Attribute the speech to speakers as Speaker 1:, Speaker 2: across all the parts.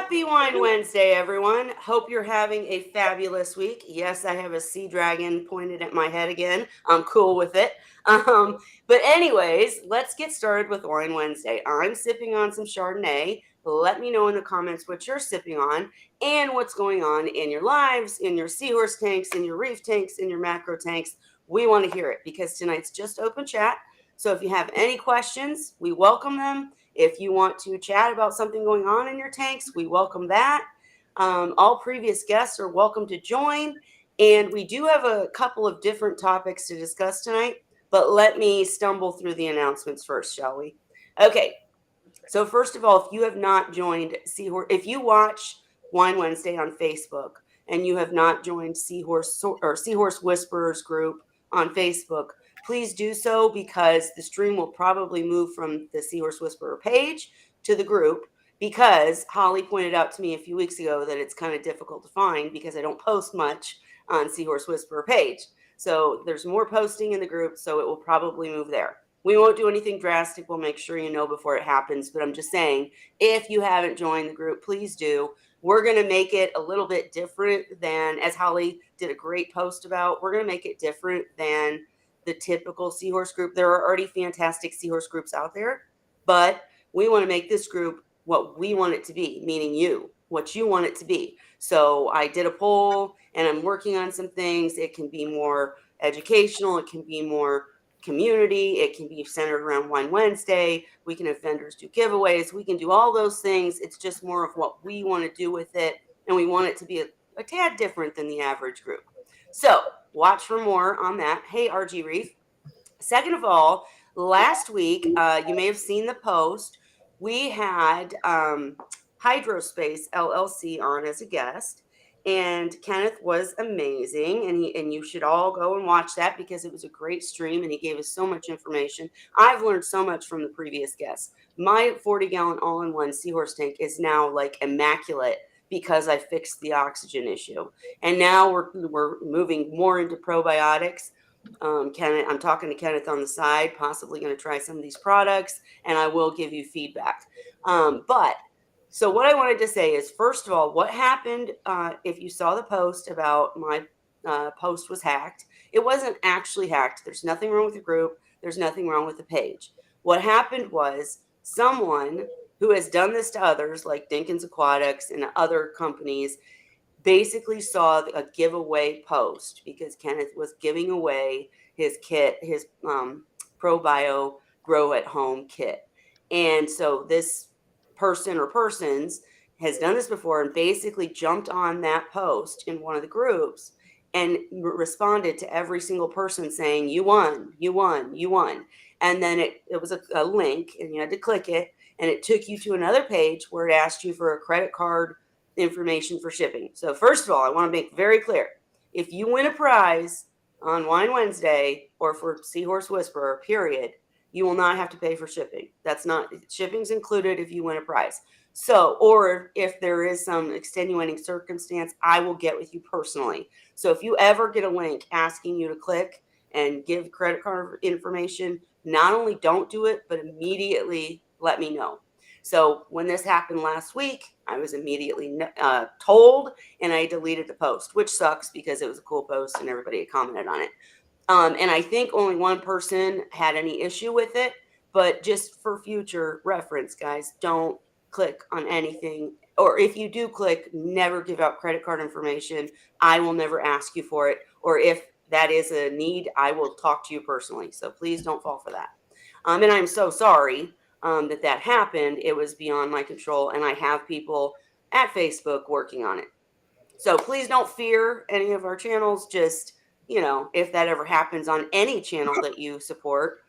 Speaker 1: Happy Wine Wednesday, everyone. Hope you're having a fabulous week. Yes, I have a sea dragon pointed at my head again. I'm cool with it. But anyways, let's get started with Wine Wednesday. I'm sipping on some Chardonnay. Let me know in the comments what you're sipping on and what's going on in your lives, in your Seahorse tanks, in your reef tanks, in your macro tanks. We want to hear it because tonight's just open chat. So if you have any questions, we welcome them. If you want to chat about something going on in your tanks, we welcome that. All previous guests are welcome to join. And we do have a couple of different topics to discuss tonight, but let me stumble through the announcements first, shall we? Okay. So first of all, if you have not joined Seahorse, if you watch Wine Wednesday on Facebook and you have not joined Seahorse Whisperers group on Facebook, please do so because the stream will probably move from the Seahorse Whisperer page to the group because Holly pointed out to me a few weeks ago that it's kind of difficult to find because I don't post much on Seahorse Whisperer page. So there's more posting in the group, so it will probably move there. We won't do anything drastic. We'll make sure you know before it happens. But I'm just saying, if you haven't joined the group, please do. We're going to make it a little bit different than, as Holly did a great post about, we're going to make it different than the typical Seahorse group. There are already fantastic Seahorse groups out there, but we want to make this group what we want it to be, meaning you, what you want it to be. So I did a poll and I'm working on some things. It can be more educational. It can be more community. It can be centered around Wine Wednesday. We can have vendors do giveaways. We can do all those things. It's just more of what we want to do with it. And we want it to be a tad different than the average group. So watch for more on that. Hey, RG Reef. Second of all, last week, you may have seen the post. We had Hydrospace LLC on as a guest. And Kenneth was amazing, and you should all go and watch that because it was a great stream, and he gave us so much information. I've learned so much from the previous guests. My 40-gallon all-in-one Seahorse tank is now like immaculate because I fixed the oxygen issue, and now we're moving more into probiotics. Kenneth, I'm talking to Kenneth on the side, possibly going to try some of these products, and I will give you feedback. So what I wanted to say is, first of all, what happened, if you saw the post about my post was hacked, it wasn't actually hacked. There's nothing wrong with the group. There's nothing wrong with the page. What happened was someone who has done this to others, like Dinkins Aquatics and other companies, basically saw a giveaway post because Kenneth was giving away his kit, his ProBio Grow at Home kit. And so this person or persons has done this before and basically jumped on that post in one of the groups and responded to every single person saying, you won, you won, you won. And then it was a link and you had to click it and it took you to another page where it asked you for a credit card information for shipping. So first of all, I want to make very clear, if you win a prize on Wine Wednesday or for Seahorse Whisperer, period, you will not have to pay for shipping. Shipping's included if you win a prize. So, or if there is some extenuating circumstance, I will get with you personally. So if you ever get a link asking you to click and give credit card information, not only don't do it, but immediately let me know. So when this happened last week, I was immediately told and I deleted the post, which sucks because it was a cool post and everybody had commented on it. And I think only one person had any issue with it, but just for future reference, guys, don't click on anything. Or if you do click, never give out credit card information. I will never ask you for it. Or if that is a need, I will talk to you personally. So please don't fall for that. And I'm so sorry that happened. It was beyond my control. And I have people at Facebook working on it. So please don't fear any of our channels. Just, if that ever happens on any channel that you support,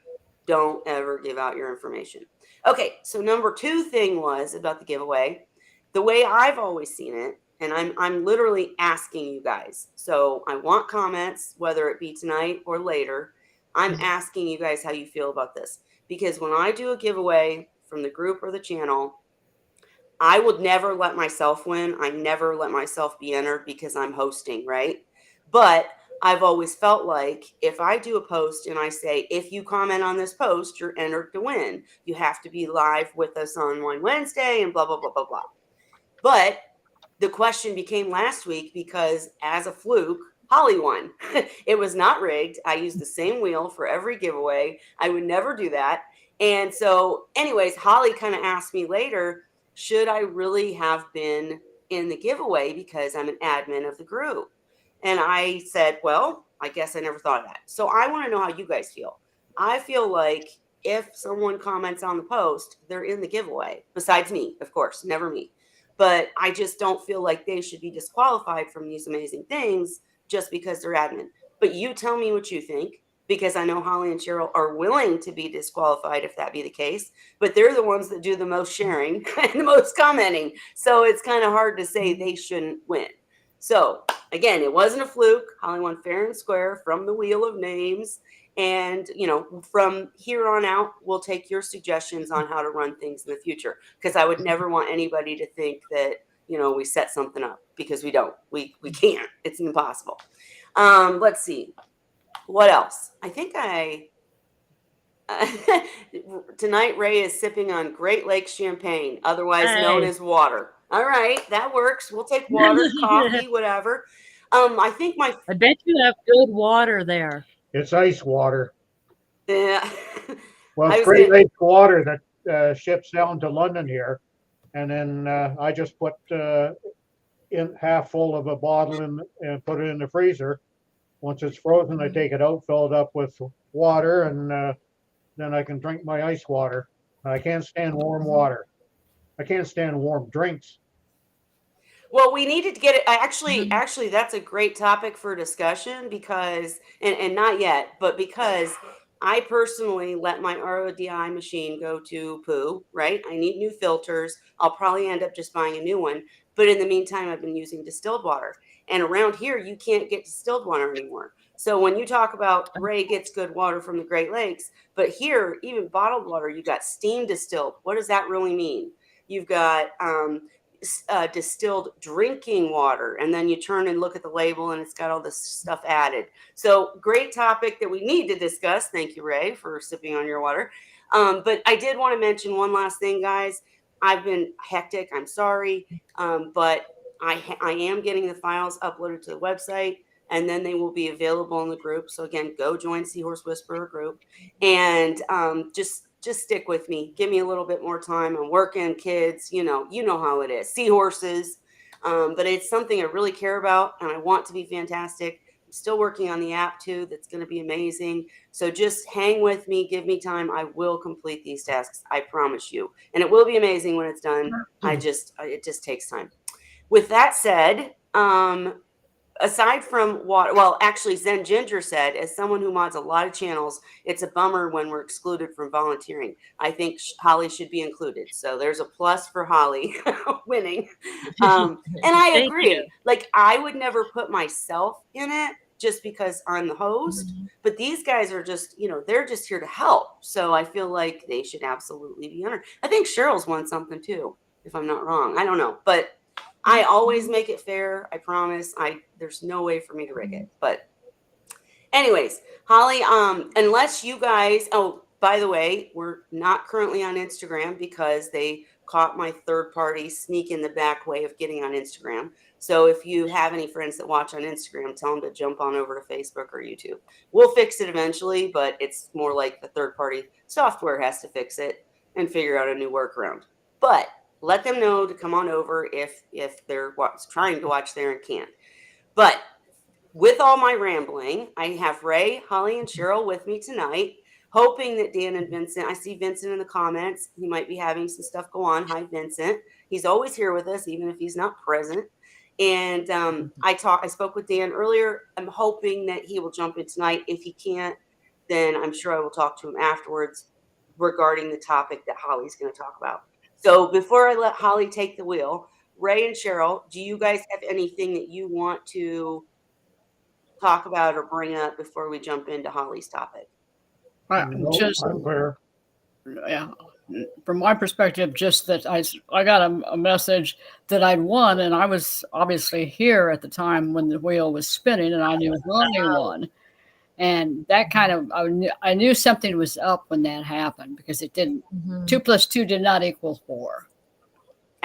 Speaker 1: don't ever give out your information. Okay, so number 2 thing was about the giveaway. The way I've always seen it, and I'm literally asking you guys. So I want comments, whether it be tonight or later. I'm asking you guys how you feel about this. Because when I do a giveaway from the group or the channel, I would never let myself win. I never let myself be entered because I'm hosting, right? But I've always felt like if I do a post and I say, if you comment on this post, you're entered to win. You have to be live with us on Wine Wednesday and blah, blah, blah, blah, blah. But the question became last week because, as a fluke, Holly won. It was not rigged. I used the same wheel for every giveaway. I would never do that. And so, anyways, Holly kind of asked me later, should I really have been in the giveaway because I'm an admin of the group? And I said, well, I guess I never thought of that. So I want to know how you guys feel. I feel like if someone comments on the post, they're in the giveaway, besides me, of course, never me. But I just don't feel like they should be disqualified from these amazing things just because they're admin. But you tell me what you think, because I know Holly and Cheryl are willing to be disqualified if that be the case, but they're the ones that do the most sharing and the most commenting. So it's kind of hard to say they shouldn't win. So again, it wasn't a fluke. Holly won fair and square from the wheel of names. And, from here on out, we'll take your suggestions on how to run things in the future, because I would never want anybody to think that, we set something up, because we don't. We can't. It's impossible. Let's see. What else? I think tonight Ray is sipping on Great Lakes champagne, otherwise known as water. All right, that works. We'll take water, coffee, whatever. I think
Speaker 2: I bet you have good water there.
Speaker 3: It's ice water.
Speaker 1: Yeah.
Speaker 3: Well, it's Great Lakes water that ships down to London here, and then I just put in half full of a bottle and put it in the freezer. Once it's frozen, I take it out, fill it up with water, and then I can drink my ice water. I can't stand warm water. I can't stand warm drinks.
Speaker 1: Well, we needed to get it. Actually, that's a great topic for discussion, because, and not yet, but because I personally let my RODI machine go to poo, right? I need new filters. I'll probably end up just buying a new one. But in the meantime, I've been using distilled water. And around here, you can't get distilled water anymore. So when you talk about Ray gets good water from the Great Lakes, but here, even bottled water, you got steam distilled. What does that really mean? You've got distilled drinking water, and then you turn and look at the label and it's got all this stuff added. So great topic that we need to discuss. Thank you, Ray, for sipping on your water. But I did want to mention one last thing, guys. I've been hectic, I'm sorry, but I am getting the files uploaded to the website, and then they will be available in the group. So again, go join Seahorse Whisperer group, and just stick with me. Give me a little bit more time. I'm working, kids, you know how it is. Seahorses. But it's something I really care about, and I want to be fantastic. I'm still working on the app too. That's going to be amazing. So just hang with me. Give me time. I will complete these tasks. I promise you. And it will be amazing when it's done. It just takes time. With that said, aside from water, well, actually, Zen Ginger said, as someone who mods a lot of channels, it's a bummer when we're excluded from volunteering. I think Holly should be included. So there's a plus for Holly winning. And I agree. Like, I would never put myself in it just because I'm the host. But these guys are just, they're just here to help. So I feel like they should absolutely be honored. I think Cheryl's won something too, if I'm not wrong. I don't know. But I always make it fair. I promise. There's no way for me to rig it. But anyways, Holly, unless you guys, oh, by the way, we're not currently on Instagram because they caught my third party sneak in the back way of getting on Instagram. So if you have any friends that watch on Instagram, tell them to jump on over to Facebook or YouTube. We'll fix it eventually, but it's more like the third party software has to fix it and figure out a new workaround. But let them know to come on over if they're trying to watch there and can't. But with all my rambling, I have Ray, Holly, and Cheryl with me tonight, hoping that Dan and Vincent, I see Vincent in the comments. He might be having some stuff go on. Hi, Vincent. He's always here with us, even if he's not present. And I spoke with Dan earlier. I'm hoping that he will jump in tonight. If he can't, then I'm sure I will talk to him afterwards regarding the topic that Holly's going to talk about. So before I let Holly take the wheel, Ray and Cheryl, do you guys have anything that you want to talk about or bring up before we jump into Holly's topic?
Speaker 3: I'm clear.
Speaker 2: Yeah, from my perspective, just that I got a message that I'd won, and I was obviously here at the time when the wheel was spinning, and I knew Ronnie won. And that kind of, I knew something was up when that happened, because it didn't, 2 + 2 did not equal 4.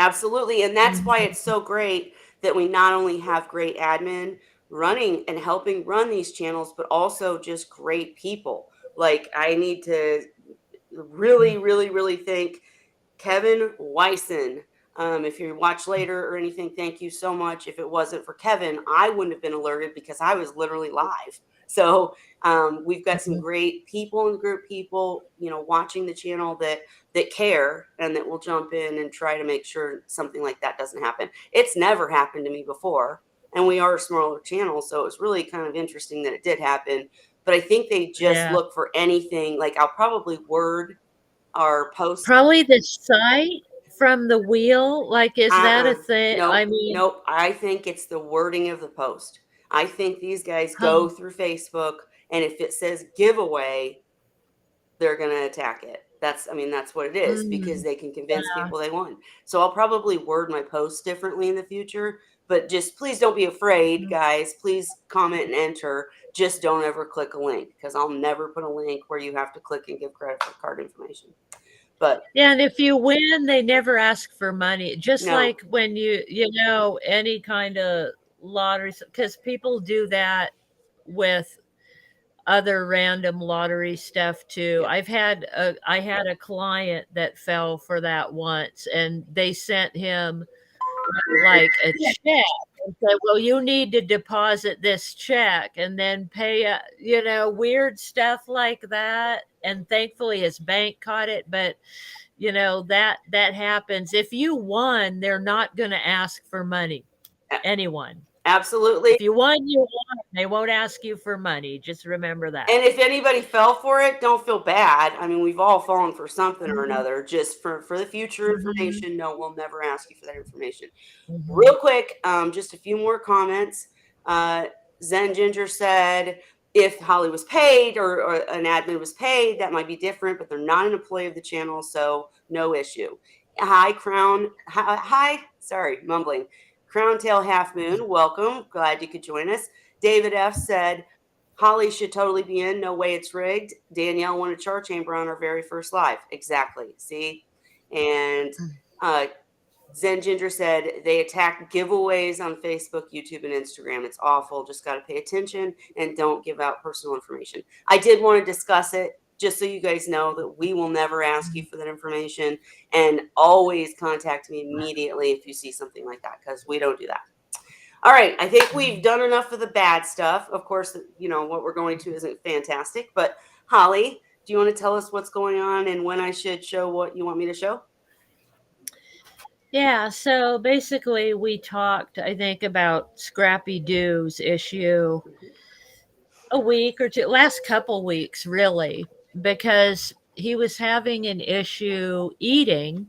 Speaker 1: Absolutely. And that's why it's so great that we not only have great admin running and helping run these channels, but also just great people. Like, I need to really, really, really thank Kevin Wyson. If you watch later or anything, thank you so much. If it wasn't for Kevin, I wouldn't have been alerted because I was literally live. So we've got some great people and group people, watching the channel that care and that will jump in and try to make sure something like that doesn't happen. It's never happened to me before, and we are a smaller channel, so it's really kind of interesting that it did happen. But I think they just
Speaker 4: Yeah.
Speaker 1: look for anything. Like, I'll probably word our post.
Speaker 4: Probably the sight from the wheel. Like, is that a thing?
Speaker 1: Nope,
Speaker 4: I mean,
Speaker 1: nope. I think it's the wording of the post. I think these guys go
Speaker 4: oh,
Speaker 1: through Facebook, and if it says giveaway, they're going to attack it. That's what it is, because they can convince
Speaker 4: yeah.
Speaker 1: people they won. So I'll probably word my posts differently in the future, but just please don't be afraid, guys. Please comment and enter. Just don't ever click a link, because I'll never put a link where you have to click and give credit for card information. But
Speaker 4: Yeah, and if you win, they never ask for money. Just
Speaker 1: no.
Speaker 4: like when any kind of lottery, because people do that with other random lottery stuff too.
Speaker 1: Yeah.
Speaker 4: I had a client that fell for that once, and they sent him like a check and said, "Well, you need to deposit this check and then pay." Weird stuff like that. And thankfully, his bank caught it, but that happens. If you won, they're not going to ask for money. Anyone.
Speaker 1: Absolutely.
Speaker 4: If you won, you won. They won't ask you for money. Just remember that.
Speaker 1: And if anybody fell for it, don't feel bad. I mean, we've all fallen for something or another. Just for the future information, no, we'll never ask you for that information. Real quick, just a few more comments. Zen Ginger said, if Holly was paid or an admin was paid, that might be different, but they're not an employee of the channel, so no issue. Hi, sorry, mumbling. Crown Tail Half Moon, welcome. Glad you could join us. David F. said, Holly should totally be in. No way it's rigged. Danielle won a char chamber on our very first live. Exactly. See? And Zen Ginger said they attack giveaways on Facebook, YouTube, and Instagram. It's awful. Just got to pay attention and don't give out personal information. I did want to discuss it just so you guys know that we will never ask you for that information, and always contact me immediately if you see something like that, because we don't do that. All right. I think we've done enough of the bad stuff. Of course, what we're going to isn't fantastic, but Holly, do you want to tell us what's going on and when I should show what you want me to show?
Speaker 4: Yeah, so basically we talked, I think, about Scrappy Doo's issue a week or two, last couple weeks, really, because he was having an issue eating.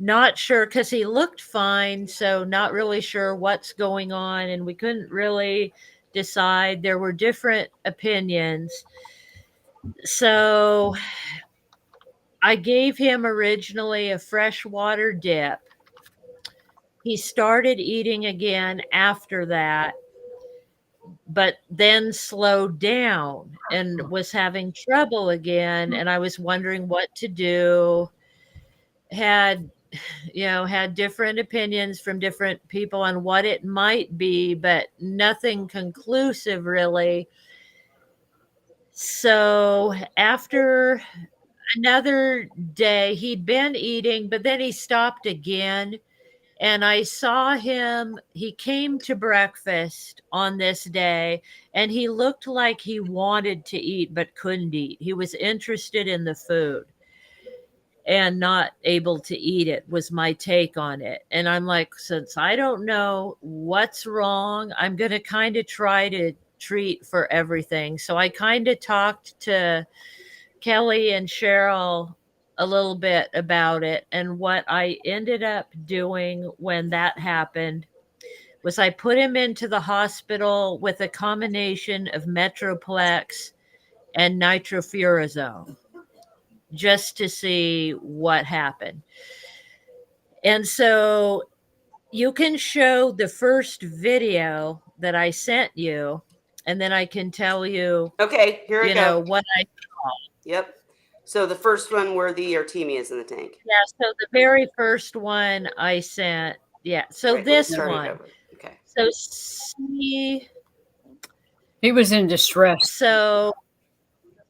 Speaker 4: Not sure, because he looked fine, so not really sure what's going on, and we couldn't really decide. There were different opinions. So I gave him originally a freshwater dip. He started eating again after that, but then slowed down and was having trouble again. And I was wondering what to do. Had different opinions from different people on what it might be, but nothing conclusive really. So after another day, he'd been eating, but then he stopped again. And I saw him, he came to breakfast on this day, and he looked like he wanted to eat but couldn't eat. He was interested in the food and not able to eat it, was my take on it. And I'm like, since I don't know what's wrong, I'm going to kind of try to treat for everything. So I kind of talked to Kelly and Cheryl a little bit about it. And what I ended up doing when that happened was I put him into the hospital with a combination of Metroplex and nitrofurazone just to see what happened. And so you can show the first video that I sent you, and then I can tell you,
Speaker 1: Okay, here I go.
Speaker 4: What I
Speaker 1: Yep. So the first one where the artemia is in the tank.
Speaker 4: Yeah, so the very first one I sent, yeah. So
Speaker 1: Right, let's
Speaker 4: this
Speaker 1: start it
Speaker 4: one.
Speaker 1: over. Okay.
Speaker 4: So see,
Speaker 2: He was in distress.
Speaker 4: so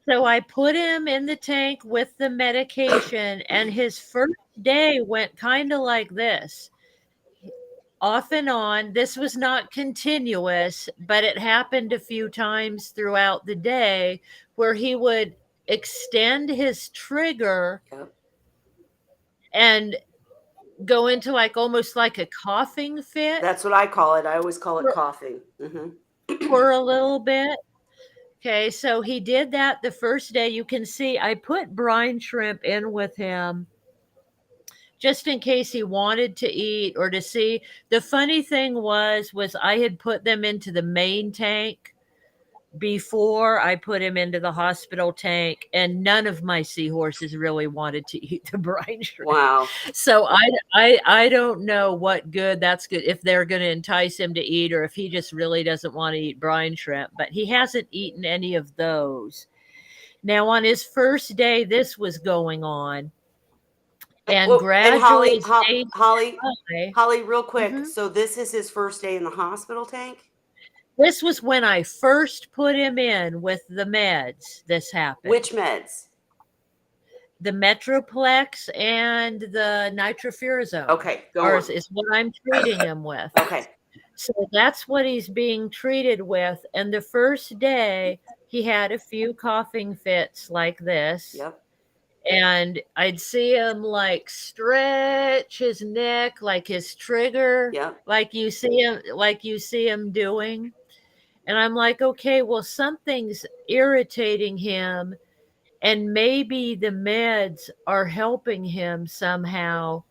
Speaker 4: I put him in the tank with the medication, and his first day went kind of like this, off and on. This was not continuous, but it happened a few times throughout the day where he would extend his trigger
Speaker 1: Yep.
Speaker 4: and go into like almost like a coughing fit
Speaker 1: That's what I call it. I always call it coughing.
Speaker 4: for a little bit. Okay, so he did that the first day. You can see I put brine shrimp in with him just in case he wanted to eat or to see. The funny thing was I had put them into the main tank before I put him into the hospital tank, and none of my seahorses really wanted to eat the brine shrimp.
Speaker 1: Wow.
Speaker 4: So I don't know what good that's good, if they're going to entice him to eat or if he just really doesn't want to eat brine shrimp, but he hasn't eaten any of those. Now on his first day, this was going on. And
Speaker 1: Well,
Speaker 4: gradually,
Speaker 1: and Holly, real quick.
Speaker 4: Mhm.
Speaker 1: So this is his first day in the hospital tank?
Speaker 4: This was when I first put him in with the meds. This happened.
Speaker 1: Which meds?
Speaker 4: The Metroplex and the nitrofurazone.
Speaker 1: Okay, go on.
Speaker 4: Is what I'm treating him with.
Speaker 1: Okay.
Speaker 4: So that's what he's being treated with. And the first day, he had a few coughing fits like this.
Speaker 1: Yep.
Speaker 4: And I'd see him like stretch his neck, like his trigger,
Speaker 1: Yep.
Speaker 4: like you see him doing. And I'm like, okay, well, something's irritating him, and maybe the meds are helping him somehow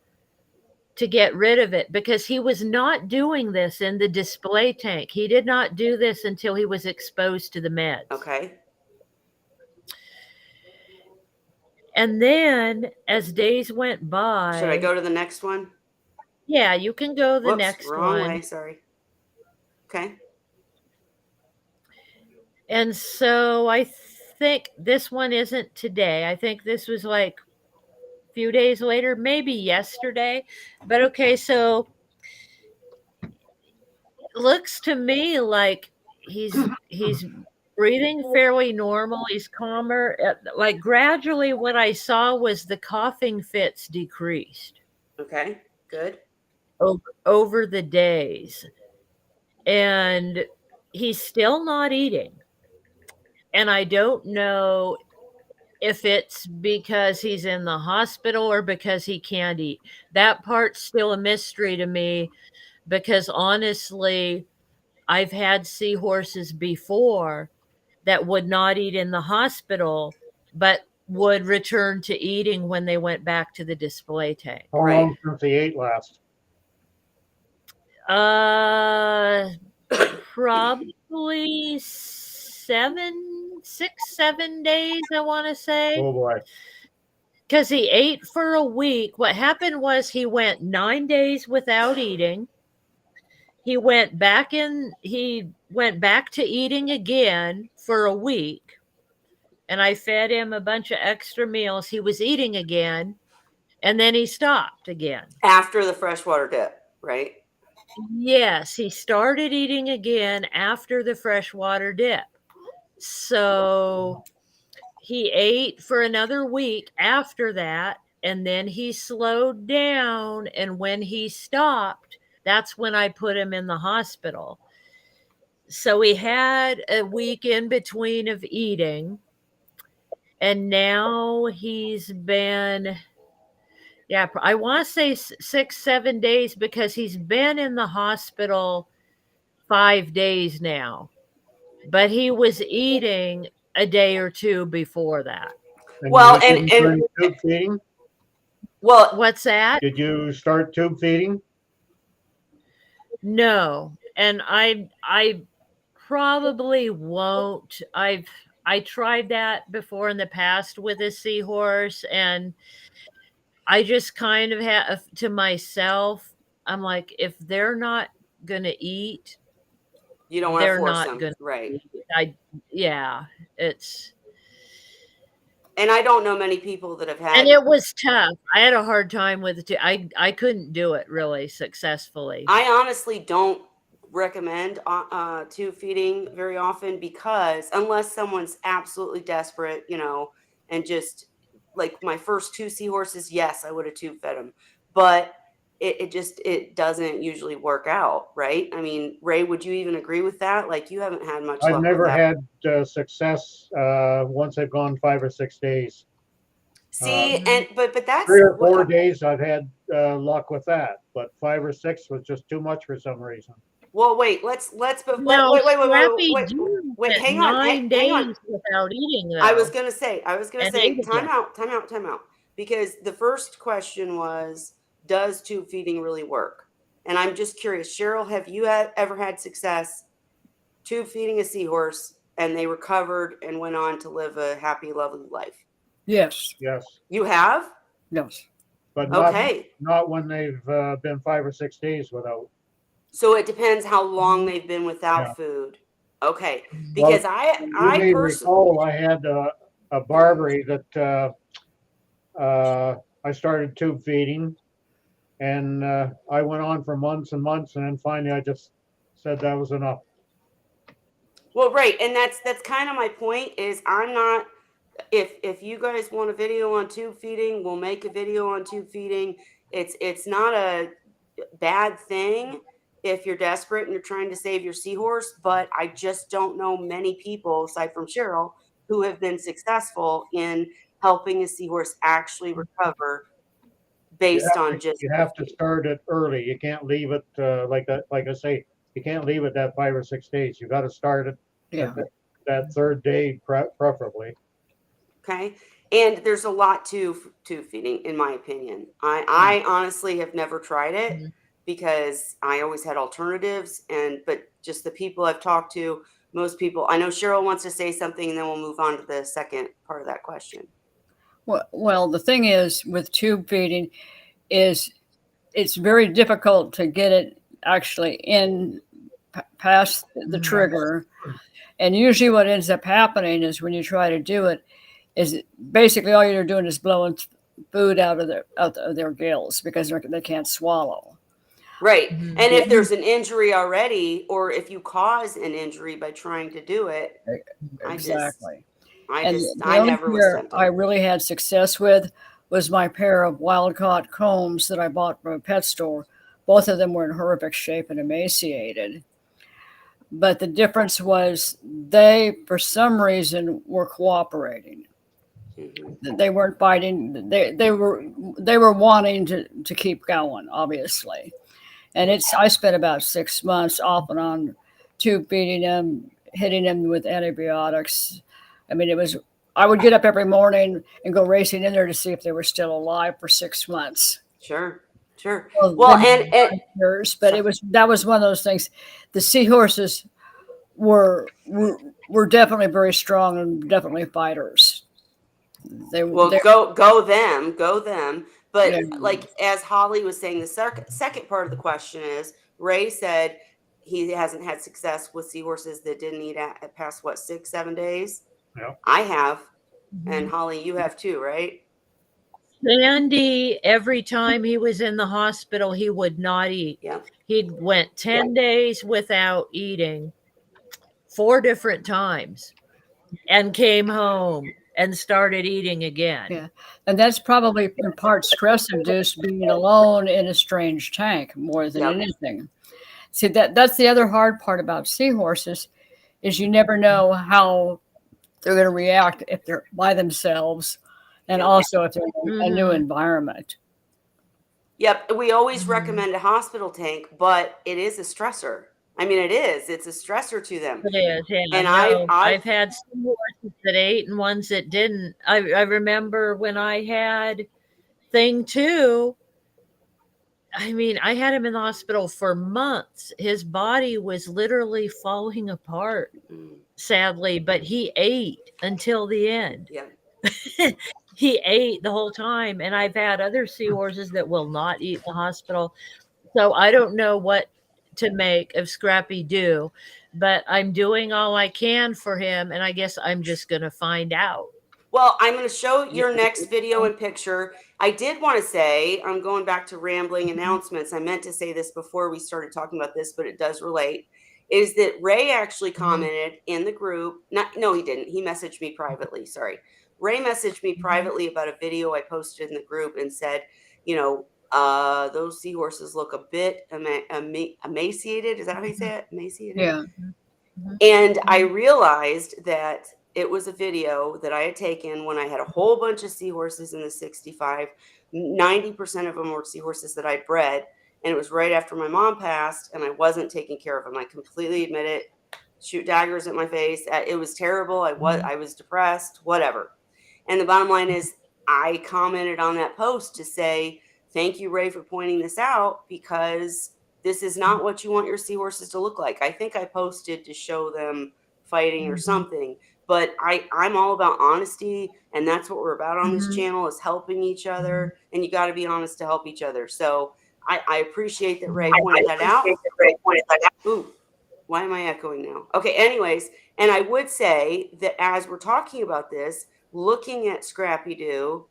Speaker 4: to get rid of it, because he was not doing this in the display tank. He did not do this until he was exposed to the meds.
Speaker 1: Okay.
Speaker 4: And then as days went by.
Speaker 1: Should I go to the next one?
Speaker 4: Yeah, you can go the next
Speaker 1: wrong
Speaker 4: one.
Speaker 1: way, sorry. Okay.
Speaker 4: And so I think this one isn't today. I think this was like a few days later, maybe yesterday. But okay, so it looks to me like he's breathing fairly normal. He's calmer. Like gradually what I saw was the coughing fits decreased.
Speaker 1: Okay, good.
Speaker 4: Over the days. And he's still not eating. And I don't know if it's because he's in the hospital or because he can't eat. That part's still a mystery to me, because honestly, I've had seahorses before that would not eat in the hospital, but would return to eating when they went back to the display tank.
Speaker 3: How long since he ate last?
Speaker 4: Probably 6-7 days, I want to say.
Speaker 3: Oh boy.
Speaker 4: Because he ate for a week. What happened was he went 9 days without eating. He went back to eating again for a week. And I fed him a bunch of extra meals. He was eating again. And then he stopped again.
Speaker 1: After the freshwater dip, right?
Speaker 4: Yes, he started eating again after the freshwater dip. So he ate for another week after that, and then he slowed down. And when he stopped, that's when I put him in the hospital. So he had a week in between of eating, and now he's been, I want to say 6-7 days, because he's been in the hospital 5 days now. But he was eating a day or two before that.
Speaker 3: And
Speaker 1: Well,
Speaker 3: you started tube feeding?
Speaker 1: Well,
Speaker 4: what's that?
Speaker 3: Did you start tube feeding?
Speaker 4: No, and I probably won't. I tried that before in the past with a seahorse, and I just kind of had to myself, I'm like, if they're not gonna eat,
Speaker 1: you don't want to
Speaker 4: they're
Speaker 1: force
Speaker 4: not
Speaker 1: them,
Speaker 4: gonna
Speaker 1: right?
Speaker 4: eat. It's
Speaker 1: And I don't know many people that have had.
Speaker 4: And it was tough. I had a hard time with it too. I couldn't do it really successfully.
Speaker 1: I honestly don't recommend tube feeding very often, because unless someone's absolutely desperate, and just like my first 2 seahorses, yes, I would have tube fed them, but it doesn't usually work out, right? I mean, Ray, would you even agree with that? Like, you haven't had much
Speaker 3: I've
Speaker 1: luck with
Speaker 3: never
Speaker 1: that.
Speaker 3: had success once they've gone 5 or 6 days.
Speaker 1: See, and but that's
Speaker 3: 3 or 4 days I've had luck with that, but 5 or 6 was just too much for some reason.
Speaker 1: Well, wait, let's but
Speaker 4: No,
Speaker 1: wait,
Speaker 4: Scrappy Doo
Speaker 1: wait,
Speaker 4: went
Speaker 1: hang on,
Speaker 4: 9
Speaker 1: hang on.
Speaker 4: days without eating though.
Speaker 1: I was gonna say,
Speaker 4: and ate
Speaker 1: time
Speaker 4: again.
Speaker 1: out. Because the first question was, does tube feeding really work? And I'm just curious, Cheryl, have you ever had success tube feeding a seahorse and they recovered and went on to live a happy, lovely life?
Speaker 2: Yes.
Speaker 3: Yes,
Speaker 1: You have?
Speaker 2: Yes.
Speaker 3: but not
Speaker 1: Okay.
Speaker 3: not when they've been 5 or 6 days without.
Speaker 1: So it depends how long they've been without
Speaker 3: Yeah.
Speaker 1: food. Okay.
Speaker 3: Well,
Speaker 1: Because
Speaker 3: you
Speaker 1: I
Speaker 3: may
Speaker 1: personally,
Speaker 3: recall I had a Barbary that I started tube feeding, and I went on for months and months, and then finally I just said that was enough.
Speaker 1: well, right, and that's kind of my point. Is I'm not. If you guys want a video on tube feeding, we'll make a video on tube feeding. It's not a bad thing if you're desperate and you're trying to save your seahorse, but I just don't know many people, aside from Cheryl, who have been successful in helping a seahorse actually recover based on just
Speaker 3: You have to start it early. You can't leave it like that. Like I say, you can't leave it that 5 or 6 days. You got to start it
Speaker 2: Yeah.
Speaker 3: that third day, preferably.
Speaker 1: okay. And there's a lot to tube feeding, in my opinion. I honestly have never tried it because I always had alternatives, but just the people I've talked to, most people, I know Cheryl wants to say something, and then we'll move on to the second part of that question.
Speaker 2: Well, the thing is with tube feeding is it's very difficult to get it actually in past the trigger. And usually what ends up happening is when you try to do it is basically all you're doing is blowing food out of their gills because they can't swallow.
Speaker 1: Right. And if there's an injury already, or if you cause an injury by trying to do it,
Speaker 2: Exactly.
Speaker 1: I
Speaker 2: The only
Speaker 1: never was
Speaker 2: pair
Speaker 1: tempted.
Speaker 2: I really had success with was my pair of wild caught combs that I bought from a pet store. Both of them were in horrific shape and emaciated. But the difference was they, for some reason, were cooperating.
Speaker 1: Mhm.
Speaker 2: They weren't fighting. They were wanting to keep going, obviously. And I spent about 6 months off and on tube feeding them, hitting them with antibiotics. I mean, I would get up every morning and go racing in there to see if they were still alive for 6 months.
Speaker 1: Sure. Sure.
Speaker 2: Well,
Speaker 1: Well,
Speaker 2: they
Speaker 1: and
Speaker 2: years, but that was one of those things. The seahorses were definitely very strong and definitely fighters.
Speaker 1: well,
Speaker 2: They
Speaker 1: go them. But
Speaker 2: yeah.
Speaker 1: like as Holly was saying, the second part of the question is, Ray said he hasn't had success with seahorses that didn't eat at past what, 6, 7 days.
Speaker 3: Yeah.
Speaker 1: I have, and Holly, you have too, right?
Speaker 4: Sandy, every time he was in the hospital, he would not eat.
Speaker 1: Yeah.
Speaker 4: He went 10 days without eating 4 different times and came home and started eating again.
Speaker 2: Yeah, and that's probably in part stress induced, being alone in a strange tank more than anything. See, that's the other hard part about seahorses is you never know how they're going to react if they're by themselves, and also if they're in a new environment.
Speaker 1: Yep, we always recommend a hospital tank, but it is a stressor. I mean, it is. It's a stressor to them.
Speaker 4: It is, yeah.
Speaker 1: And
Speaker 4: I've had some horses that ate and ones that didn't. I remember when I had Thing 2, I mean, I had him in the hospital for months. His body was literally falling apart, sadly, but he ate until the end.
Speaker 1: Yeah.
Speaker 4: He ate the whole time. And I've had other seahorses that will not eat in the hospital. So I don't know what to make of Scrappy Doo, but I'm doing all I can for him. And I guess I'm just going to find out.
Speaker 1: Well, I'm going to show your next video and picture. I did want to say, I'm going back to rambling announcements. I meant to say this before we started talking about this, but it does relate. Is that Ray actually commented in the group? No, he didn't. He messaged me privately. Sorry. Ray messaged me privately about a video I posted in the group and said, those seahorses look a bit emaciated. Is that how you say it? Emaciated?
Speaker 2: Yeah.
Speaker 1: And I realized that it was a video that I had taken when I had a whole bunch of seahorses in the 65. 90% of them were seahorses that I bred. And it was right after my mom passed, and I wasn't taking care of them. I completely admit it. Shoot daggers at my face. It was terrible. I was depressed, whatever. And the bottom line is, I commented on that post to say, thank you, Ray, for pointing this out, because this is not what you want your seahorses to look like. I think I posted to show them fighting or something, but I'm all about honesty, and that's what we're about on this channel, is helping each other, and you got to be honest to help each other. So I appreciate that Ray pointed that out. Ooh, why am I echoing now? Okay, anyways, and I would say that as we're talking about this, looking at Scrappy Doo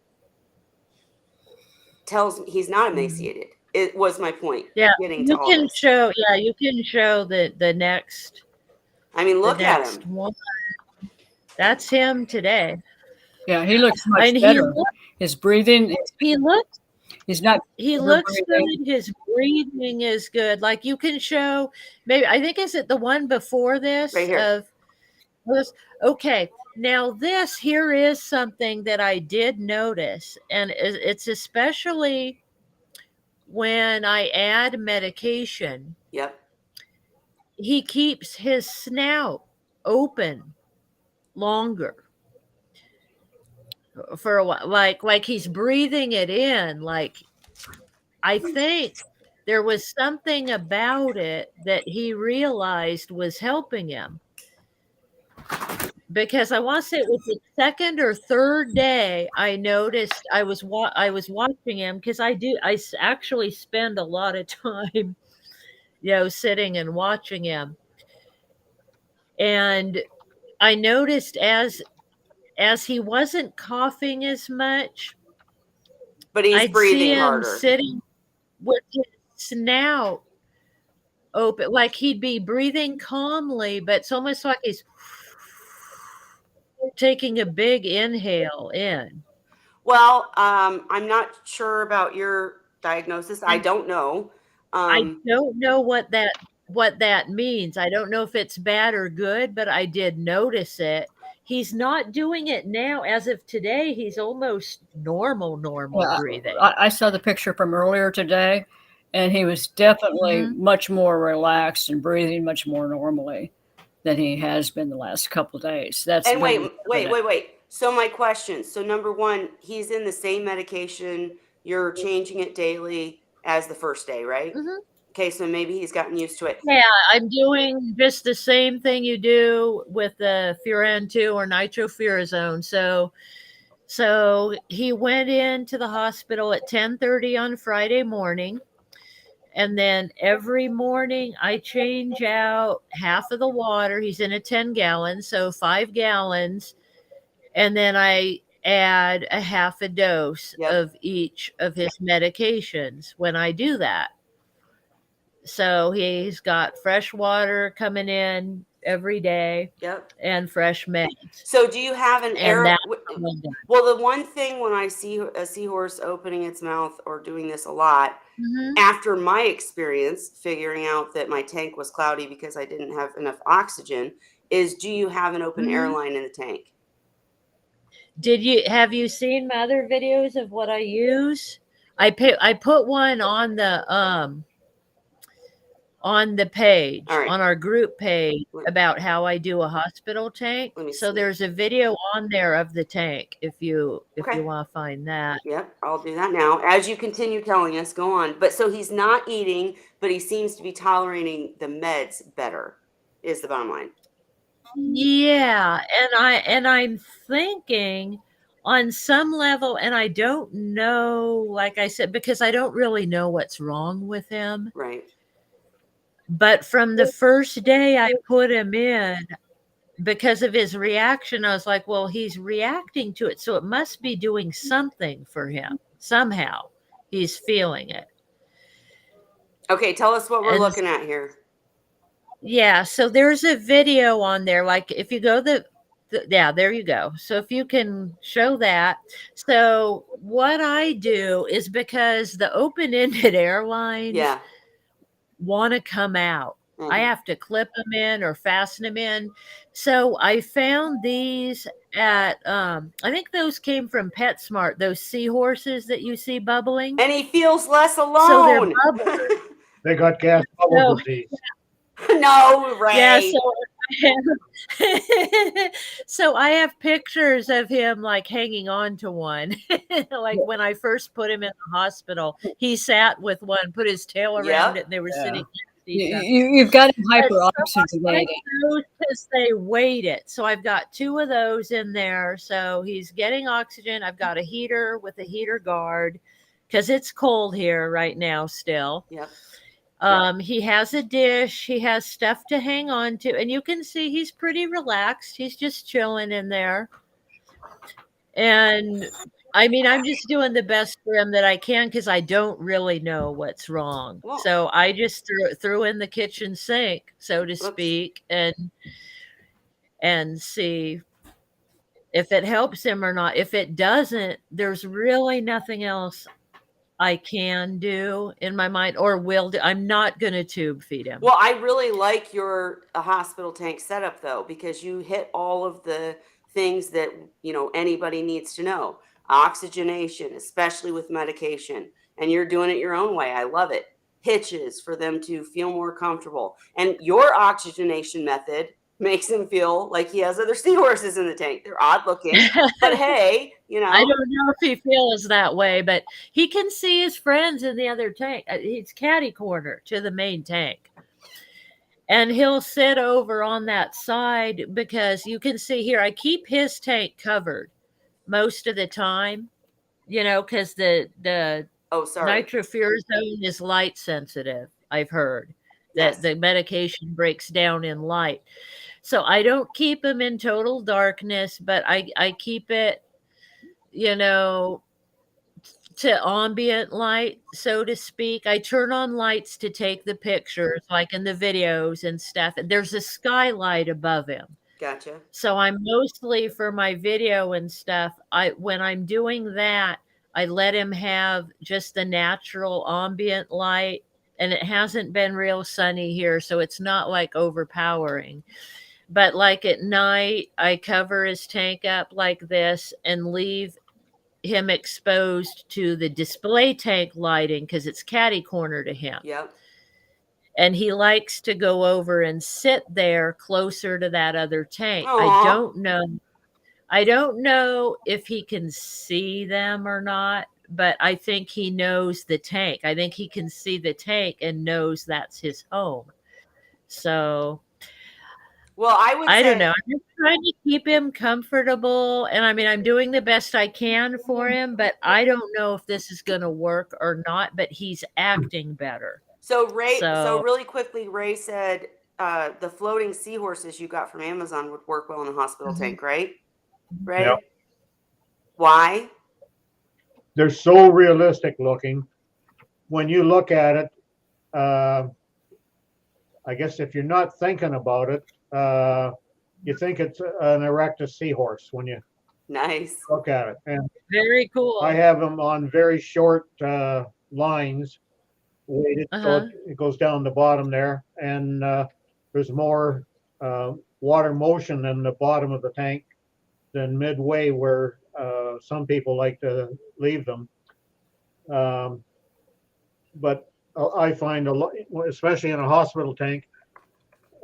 Speaker 1: tells me he's not emaciated. It was my point.
Speaker 4: Yeah,
Speaker 1: getting
Speaker 4: you
Speaker 1: to all
Speaker 4: can
Speaker 1: this.
Speaker 4: show. Yeah, you can show the next.
Speaker 1: I mean, look
Speaker 4: the
Speaker 1: at
Speaker 4: next
Speaker 1: him.
Speaker 4: one. That's him today.
Speaker 2: Yeah, he looks much
Speaker 4: And
Speaker 2: better. His breathing,
Speaker 4: he looks
Speaker 2: he's not.
Speaker 4: he looks good. His breathing is good. Like, you can show, maybe, I think, is it the one before this?
Speaker 1: Right here.
Speaker 4: Of this? Okay. Now this here is something that I did notice, and it's especially when I add medication.
Speaker 1: Yep.
Speaker 4: He keeps his snout open longer for a while, like he's breathing it in. Like, I think there was something about it that he realized was helping him, because I want to say it was the second or third day I noticed. I was watching him, because I actually spend a lot of time sitting and watching him, and I noticed as he wasn't coughing as much,
Speaker 1: but he's
Speaker 4: I'd
Speaker 1: breathing
Speaker 4: see him
Speaker 1: harder.
Speaker 4: sitting with his snout open, like he'd be breathing calmly, but it's almost like he's taking a big inhale in.
Speaker 1: Well, I'm not sure about your diagnosis. I don't know.
Speaker 4: I don't know what that means. I don't know if it's bad or good, but I did notice it. He's not doing it now. As of today, he's almost normal breathing.
Speaker 2: I saw the picture from earlier today, and he was definitely much more relaxed and breathing much more normally than he has been the last couple of days. That's
Speaker 1: and wait. So my question. So number one, he's in the same medication. You're changing it daily as the first day, right? Okay, so maybe he's gotten used to it.
Speaker 4: Yeah, I'm doing just the same thing you do with the Furan 2 or nitrofurazone. So he went into the hospital at 10:30 on Friday morning. And then every morning I change out half of the water. He's in a 10 gallon, so 5 gallons. And then I add a half a dose of each of his medications when I do that. So he's got fresh water coming in every day. And fresh meds.
Speaker 1: So do you have an error? Well, the one thing when I see a seahorse opening its mouth or doing this a lot, after my experience figuring out that my tank was cloudy because I didn't have enough oxygen, is, do you have an open airline in the tank?
Speaker 4: Have you seen my other videos of what I use? I put one on the page, on our group page, about how I do a hospital tank. So there's a video on there of the tank if you want to find that.
Speaker 1: Yep, I'll do that now. As you continue telling us, go on. But so he's not eating, but he seems to be tolerating the meds better, is the bottom line.
Speaker 4: Yeah, and I'm thinking on some level, and I don't know, like I said, because I don't really know what's wrong with him.
Speaker 1: Right.
Speaker 4: But from the first day I put him in, because of his reaction, I was like, well, he's reacting to it. So it must be doing something for him. Somehow he's feeling it.
Speaker 1: Okay, tell us what we're
Speaker 4: And
Speaker 1: looking at here.
Speaker 4: yeah, so there's a video on there. Like if you go yeah, there you go. So if you can show that. So what I do is because the open-ended airlines
Speaker 1: Yeah.
Speaker 4: want to come out. I
Speaker 1: Mhm.
Speaker 4: have to clip them in or fasten them in. So I found these at I think those came from PetSmart, those seahorses that you see bubbling.
Speaker 1: And he feels less
Speaker 4: So they're
Speaker 1: alone.
Speaker 4: bubblers.
Speaker 3: They got gas bubble
Speaker 4: So
Speaker 3: disease.
Speaker 1: No,
Speaker 4: yeah,
Speaker 1: Ray.
Speaker 4: so I have pictures of him like hanging on to one. Like when I first put him in the hospital, he sat with one, put his tail around
Speaker 1: Yep.
Speaker 4: it, and they were
Speaker 2: Yeah.
Speaker 4: sitting next to each other.
Speaker 2: You've got him
Speaker 4: But so I
Speaker 2: hyperoxygenated.
Speaker 4: like those because they weight it. So I've got 2 of those in there. So he's getting oxygen. I've got a heater with a heater guard because it's cold here right now still.
Speaker 1: Yep.
Speaker 4: He has a dish. He has stuff to hang on to, and you can see he's pretty relaxed. He's just chilling in there. And I mean, I'm just doing the best for him that I can because I don't really know what's wrong.
Speaker 1: Well-
Speaker 4: So I just threw in the kitchen sink, so to speak, and see if it helps him or not. If it doesn't, there's really nothing else I can do in my mind or will do. I'm not going to tube feed him.
Speaker 1: Well, I really like your hospital tank setup though, because you hit all of the things that, anybody needs to know. Oxygenation, especially with medication, and you're doing it your own way. I love it. Hitches for them to feel more comfortable. And your oxygenation method makes him feel like he has other seahorses in the tank. They're odd looking, but hey,
Speaker 4: I don't know if he feels that way, but he can see his friends in the other tank. He's catty corner to the main tank. And he'll sit over on that side because you can see here, I keep his tank covered most of the time, because the
Speaker 1: Oh, sorry.
Speaker 4: nitrofurazone is light sensitive. I've heard
Speaker 1: Yes.
Speaker 4: that the medication breaks down in light. So I don't keep him in total darkness, but I keep it, to ambient light, so to speak. I turn on lights to take the pictures, like in the videos and stuff. And there's a skylight above him.
Speaker 1: Gotcha.
Speaker 4: So I'm mostly for my video and stuff. When I'm doing that, I let him have just the natural ambient light. And it hasn't been real sunny here, so it's not like overpowering. But like at night, I cover his tank up like this and leave him exposed to the display tank lighting because it's catty corner to him.
Speaker 1: Yep.
Speaker 4: And he likes to go over and sit there closer to that other tank.
Speaker 1: Aw.
Speaker 4: I don't know if he can see them or not, but I think he knows the tank. I think he can see the tank and knows that's his home. So
Speaker 1: Well, I would
Speaker 4: I
Speaker 1: say,
Speaker 4: don't know. I'm just trying to keep him comfortable. And I mean, I'm doing the best I can for him, but I don't know if this is going to work or not, but he's acting better.
Speaker 1: So Ray, so
Speaker 4: So-
Speaker 1: really quickly, Ray said the floating seahorses you got from Amazon would work well in a hospital
Speaker 4: Mhm.
Speaker 1: tank, right? Ray?
Speaker 3: Yep.
Speaker 1: Why?
Speaker 3: They're so realistic looking. When you look at it, I guess if you're not thinking about it, you think it's an erectus seahorse when you
Speaker 1: Nice.
Speaker 3: look at it. And
Speaker 4: Very cool.
Speaker 3: I have them on very short lines weighted, so
Speaker 4: Uh-huh.
Speaker 3: it goes down the bottom there, and there's more water motion in the bottom of the tank than midway where some people like to leave them. But I find a lot, especially in a hospital tank,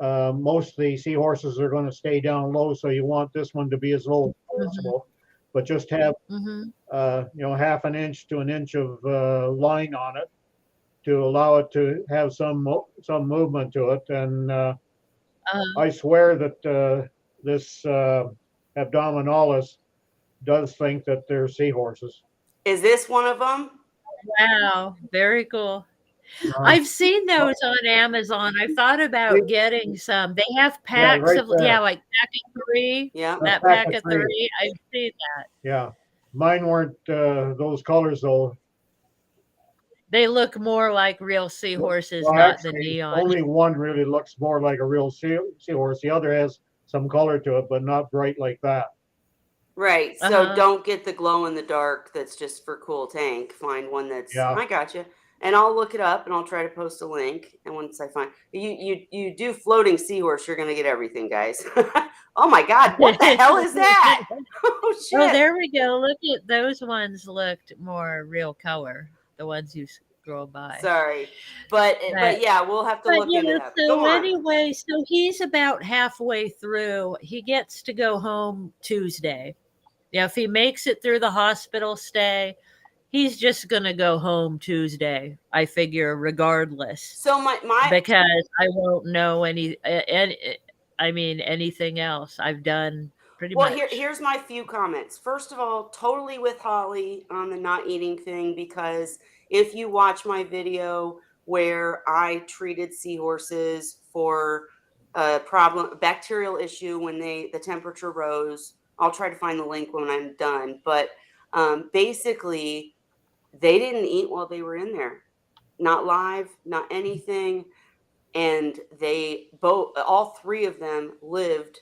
Speaker 3: most of the seahorses are going to stay down low, so you want this one to be as low as possible, but just have
Speaker 4: Mhm.
Speaker 3: half an inch to an inch of line on it to allow it to have some movement to it. And I swear that this abdominalis does think that they're seahorses.
Speaker 1: Is this one of them?
Speaker 4: Wow. Very cool. I've seen those on Amazon. I thought about getting some. They have packs
Speaker 3: right
Speaker 4: of,
Speaker 3: there.
Speaker 4: like pack of 3.
Speaker 1: Yeah.
Speaker 4: That
Speaker 3: Pack
Speaker 4: pack
Speaker 3: of
Speaker 4: of
Speaker 3: 3.
Speaker 4: 3, I've seen that.
Speaker 3: Yeah. Mine weren't those colors though.
Speaker 4: They look more like real seahorses,
Speaker 3: Well,
Speaker 4: not the
Speaker 3: actually,
Speaker 4: neon.
Speaker 3: only one really looks more like a real seahorse. The other has some color to it, but not bright like that.
Speaker 1: Right. So
Speaker 4: Uh-huh.
Speaker 1: don't get the glow in the dark that's just for cool tank. Find one that's
Speaker 3: Yeah.
Speaker 1: I got you. And I'll look it up and I'll try to post a link. And once I find you do floating seahorse, you're gonna get everything, guys. Oh my god, what the hell is that? Oh
Speaker 4: Oh,
Speaker 1: shit.
Speaker 4: there we go. Look at those ones looked more real color. The ones you scroll by.
Speaker 1: Sorry. But yeah, we'll have to
Speaker 4: But
Speaker 1: look into
Speaker 4: yeah,
Speaker 1: that. Go
Speaker 4: so
Speaker 1: on.
Speaker 4: anyway, so he's about halfway through. He gets to go home Tuesday. Yeah, if he makes it through the hospital stay, he's just gonna go home Tuesday, I figure, regardless,
Speaker 1: So my
Speaker 4: because I won't know anything else. I've done pretty
Speaker 1: Well,
Speaker 4: much.
Speaker 1: here's my few comments. First of all, totally with Holly on the not eating thing, because if you watch my video where I treated seahorses for a problem, bacterial issue when the temperature rose, I'll try to find the link when I'm done. But basically, they didn't eat while they were in there, not live, not anything, and all three of them lived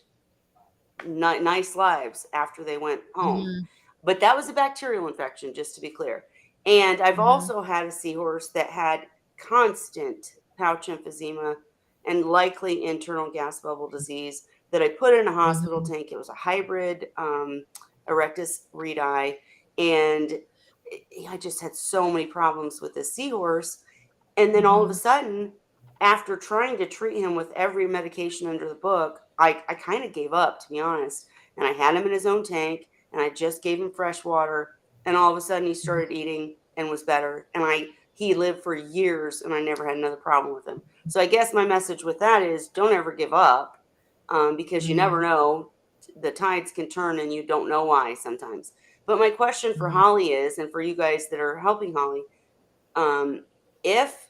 Speaker 1: nice lives after they went home.
Speaker 4: Mhm,
Speaker 1: But that was a bacterial infection, just to be clear. And I've
Speaker 4: mhm,
Speaker 1: also had a seahorse that had constant pouch emphysema and likely internal gas bubble disease that I put in a hospital
Speaker 4: mhm,
Speaker 1: tank. It was a hybrid Erectus reedi. And I just had so many problems with this seahorse. And then all of a
Speaker 4: mhm,
Speaker 1: sudden, after trying to treat him with every medication under the book, I kind of gave up, to be honest. And I had him in his own tank and I just gave him fresh water. And all of a sudden he
Speaker 4: mhm,
Speaker 1: started eating and was better. And he lived for years and I never had another problem with him. So I guess my message with that is don't ever give up, because you never
Speaker 4: mhm,
Speaker 1: know. The tides can turn and you don't know why sometimes. But my question for
Speaker 4: mhm,
Speaker 1: Holly is, and for you guys that are helping Holly, if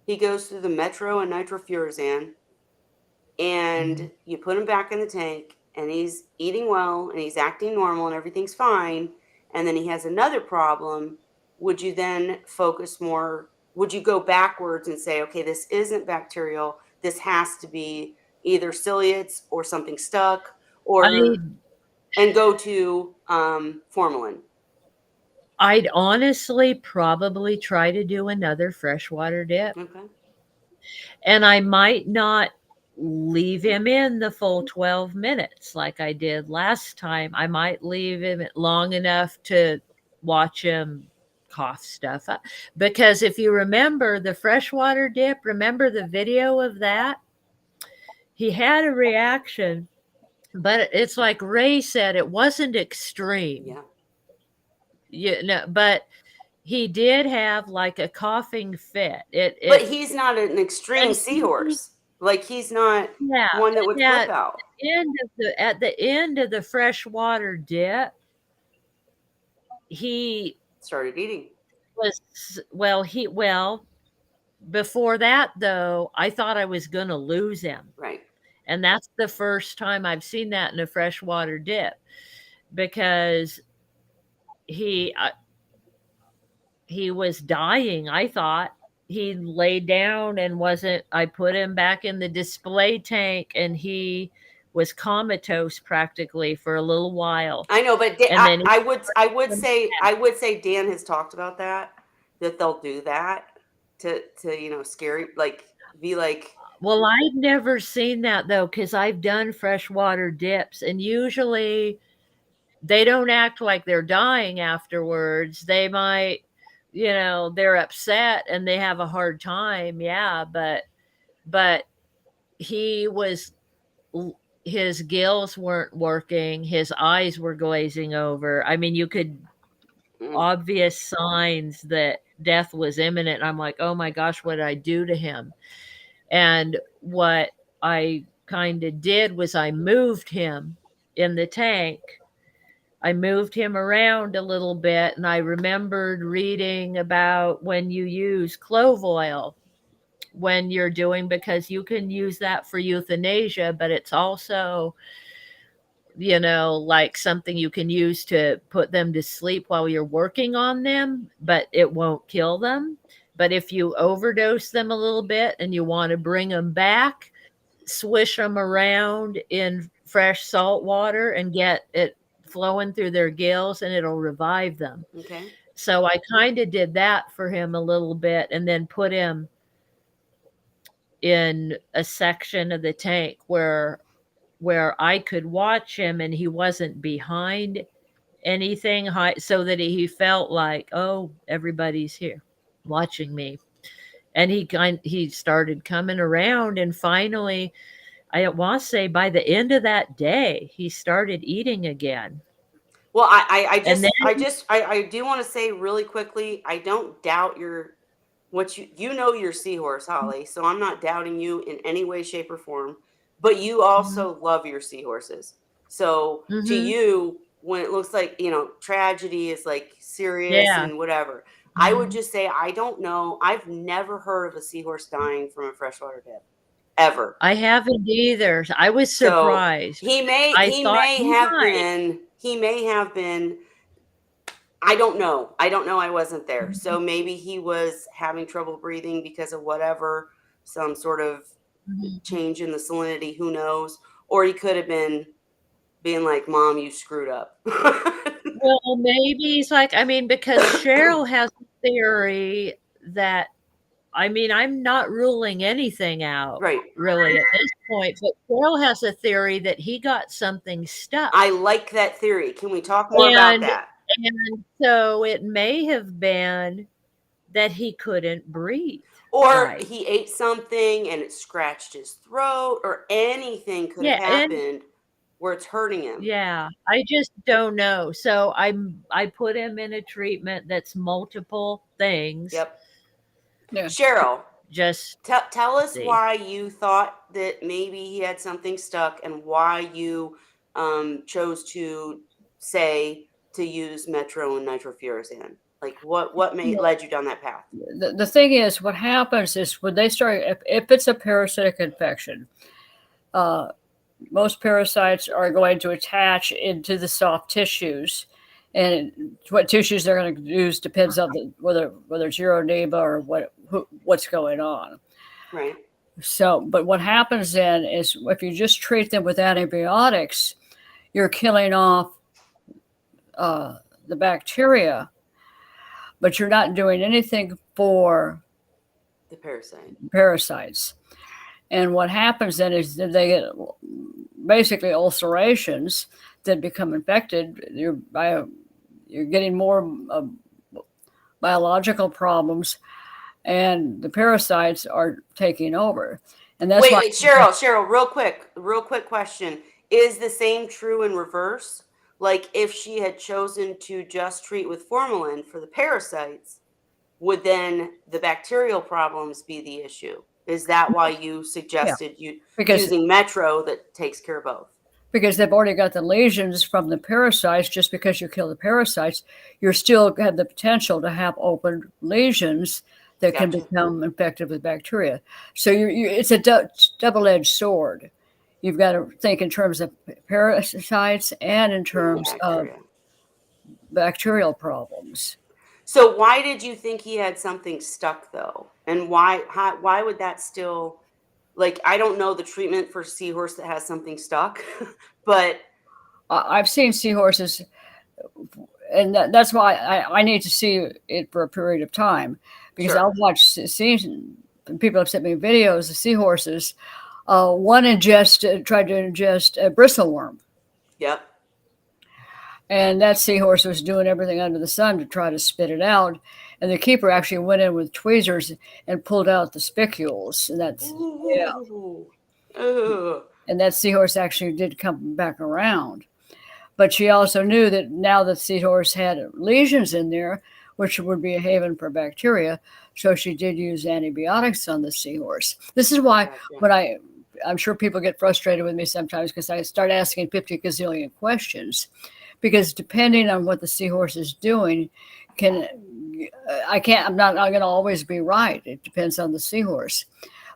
Speaker 1: he goes through the Metro and nitrofurazan, and
Speaker 4: mhm.
Speaker 1: you put him back in the tank, and he's eating well, and he's acting normal, and everything's fine, and then he has another problem, would you then focus more? Would you go backwards and say, okay, this isn't bacterial, this has to be either ciliates or something stuck,
Speaker 4: I
Speaker 1: or and go to formalin?
Speaker 4: I'd honestly probably try to do another freshwater dip,
Speaker 1: Okay.
Speaker 4: and I might not leave him in the full 12 minutes like I did last time. I might leave him long enough to watch him cough stuff up. Because if you remember the freshwater dip, remember the video of that? He had a reaction, but it's like Ray said, it wasn't extreme.
Speaker 1: Yeah.
Speaker 4: But he did have like a coughing fit.
Speaker 1: But
Speaker 4: It
Speaker 1: he's not an extreme
Speaker 4: and he
Speaker 1: seahorse. Like he's not
Speaker 4: Yeah,
Speaker 1: one that would
Speaker 4: and
Speaker 1: flip out.
Speaker 4: at the end of the freshwater dip, he
Speaker 1: Started eating.
Speaker 4: well, before that though, I thought I was gonna lose him.
Speaker 1: Right.
Speaker 4: And that's the first time I've seen that in a freshwater dip because he uh, he was dying, I thought. He laid down and wasn't I put him back in the display tank and he was comatose practically for a little while.
Speaker 1: I know, but
Speaker 4: And then he
Speaker 1: I would say Dan has talked about that they'll do that to scary, like, be like,
Speaker 4: well, I've never seen that though, because I've done freshwater dips, and usually they don't act like they're dying afterwards. They might, they're upset and they have a hard time. Yeah, but he was his gills weren't working, his eyes were glazing over. I mean, you could
Speaker 1: mm,
Speaker 4: obvious signs that death was imminent. I'm like, oh my gosh, what did I do to him? And what I kind of did was I moved him in the tank I moved him around a little bit, and I remembered reading about when you use clove oil when you're doing, because you can use that for euthanasia, but it's also, like something you can use to put them to sleep while you're working on them, but it won't kill them. But if you overdose them a little bit and you want to bring them back, swish them around in fresh salt water and get it flowing through their gills, and it'll revive them.
Speaker 1: Okay.
Speaker 4: So I kind of did that for him a little bit, and then put him in a section of the tank where I could watch him and he wasn't behind anything high, so that he felt like, oh, everybody's here watching me. And he started coming around, and finally, I want to say by the end of that day, he started eating again.
Speaker 1: Well, I
Speaker 4: And
Speaker 1: I do want to say really quickly, I don't doubt your seahorse, Holly. So I'm not doubting you in any way, shape, or form. But you also love your seahorses. So to
Speaker 4: mm-hmm,
Speaker 1: you, when it looks like, tragedy is like serious
Speaker 4: yeah,
Speaker 1: and whatever, I would just say I don't know. I've never heard of a seahorse dying from a freshwater dip, ever.
Speaker 4: I haven't either. I was
Speaker 1: So
Speaker 4: surprised.
Speaker 1: he may
Speaker 4: I
Speaker 1: he
Speaker 4: thought
Speaker 1: may
Speaker 4: he
Speaker 1: have
Speaker 4: might.
Speaker 1: been he may have been. I don't know. I don't know. I wasn't there. So maybe he was having trouble breathing because of whatever, some sort of
Speaker 4: Mhm.
Speaker 1: change in the salinity, who knows? Or he could have been being like, Mom, you screwed up.
Speaker 4: Well, maybe he's like, because Cheryl has a theory that, I'm not ruling anything out
Speaker 1: Right.
Speaker 4: really at this point, but Cheryl has a theory that he got something stuck.
Speaker 1: I like that theory. Can we talk more about
Speaker 4: And
Speaker 1: that?
Speaker 4: and so it may have been that he couldn't breathe
Speaker 1: Or
Speaker 4: right.
Speaker 1: he ate something and it scratched his throat, or anything could have
Speaker 4: Yeah, and
Speaker 1: happened where it's hurting him.
Speaker 4: yeah, I just don't know. So I put him in a treatment that's multiple things.
Speaker 1: Yep.
Speaker 2: Yeah.
Speaker 1: Cheryl,
Speaker 4: Just
Speaker 1: tell us
Speaker 4: see.
Speaker 1: why you thought that maybe he had something stuck, and why you chose to say to use Metro and nitrofurazan. Like what led you down that path?
Speaker 2: The thing is, what happens is when they start, if it's a parasitic infection, most parasites are going to attach into the soft tissues, and what tissues they're going to use depends on whether it's uronema or what's going on.
Speaker 1: Right.
Speaker 2: So, but what happens then is if you just treat them with antibiotics, you're killing off the bacteria, but you're not doing anything for
Speaker 1: The parasite.
Speaker 2: parasites. And what happens then is that they get basically ulcerations that become infected. You're getting more biological problems, and the parasites are taking over. And that's why.
Speaker 1: Wait, Cheryl, real quick question. Is the same true in reverse? Like if she had chosen to just treat with formalin for the parasites, would then the bacterial problems be the issue? Is that why you suggested
Speaker 2: Because
Speaker 1: using Metro that takes care of both?
Speaker 2: Because they've already got the lesions from the parasites. Just because you kill the parasites, you still have the potential to have open lesions that can become infected with bacteria. So it's a double-edged sword. You've got to think in terms of parasites and in terms of bacterial problems.
Speaker 1: So why did you think he had something stuck though? And why would that still, like, I don't know the treatment for seahorse that has something stuck, but
Speaker 2: I've seen seahorses, and that's why I need to see it for a period of time, because I'll watch people have sent me videos of seahorses. One tried to ingest a bristleworm.
Speaker 1: Yep.
Speaker 2: And that seahorse was doing everything under the sun to try to spit it out. And the keeper actually went in with tweezers and pulled out the spicules. And that's, and that seahorse actually did come back around. But she also knew that now the seahorse had lesions in there, which would be a haven for bacteria. So she did use antibiotics on the seahorse. This is why when I'm sure people get frustrated with me sometimes because I start asking 50 gazillion questions. because depending on what the seahorse is doing, can I'm not going to always be right. It depends on the seahorse,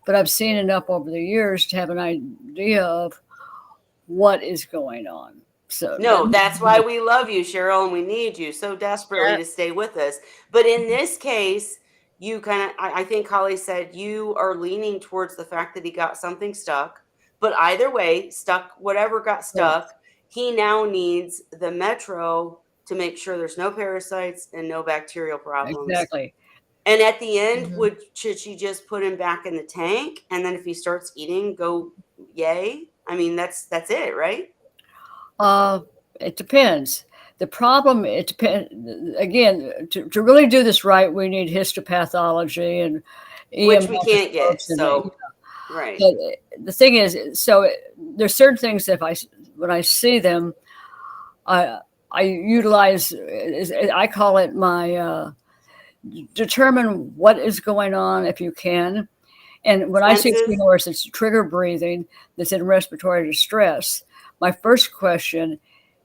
Speaker 2: but I've seen enough over the years to have an idea of what is going on. So
Speaker 1: No, that's why we love you, Cheryl, and we need you so desperately
Speaker 4: Yeah.
Speaker 1: to stay with us. But in this case, you kind of, I think Holly said you are leaning towards the fact that he got something stuck. But either way, stuck, whatever got stuck, he now needs the Metro to make sure there's no parasites and no bacterial problems.
Speaker 2: exactly.
Speaker 1: And at the end,
Speaker 4: Mhm.
Speaker 1: should she just put him back in the tank, and then if he starts eating, go yay? I mean, that's it, right?
Speaker 2: It depends. The problem, it depends. Again, to really do this right, we need histopathology and
Speaker 1: Which we
Speaker 2: EMR
Speaker 1: can't get.
Speaker 2: scopes and
Speaker 1: So, right.
Speaker 2: the thing is, so there's certain things that when I see them, I utilize. I call it my determine what is going on if you can. And when I see a
Speaker 1: Senses?
Speaker 2: seahorse that's trigger breathing, that's in respiratory distress, my first question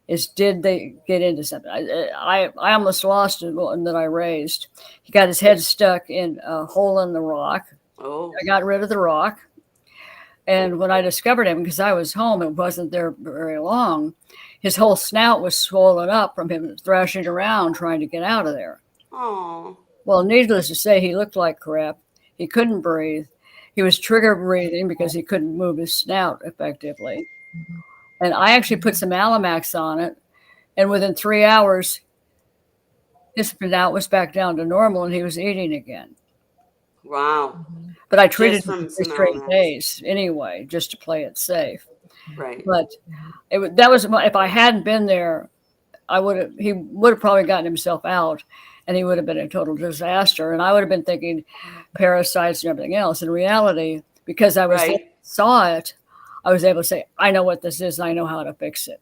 Speaker 2: is, did they get into something? I almost lost one that I raised. He got his head stuck in a hole in the rock.
Speaker 1: Oh,
Speaker 2: I got rid of the rock. And when I discovered him, because I was home and wasn't there very long, his whole snout was swollen up from him thrashing around trying to get out of there.
Speaker 1: oh,
Speaker 2: Well, needless to say, he looked like crap. He couldn't breathe. He was trigger breathing because he couldn't move his snout effectively. And I actually put some Alamax on it. And within 3 hours, his snout was back down to normal and he was eating again.
Speaker 1: wow.
Speaker 2: But I treated
Speaker 1: Just
Speaker 2: him
Speaker 1: from
Speaker 2: for 3
Speaker 1: some
Speaker 2: straight
Speaker 1: Alamax.
Speaker 2: days anyway, just to play it safe.
Speaker 1: Right.
Speaker 2: But that was if I hadn't been there, he would have probably gotten himself out and he would have been a total disaster. And I would have been thinking parasites and everything else. In reality, because I was there,
Speaker 1: Right.
Speaker 2: saw it, I was able to say, I know what this is and I know how to fix it.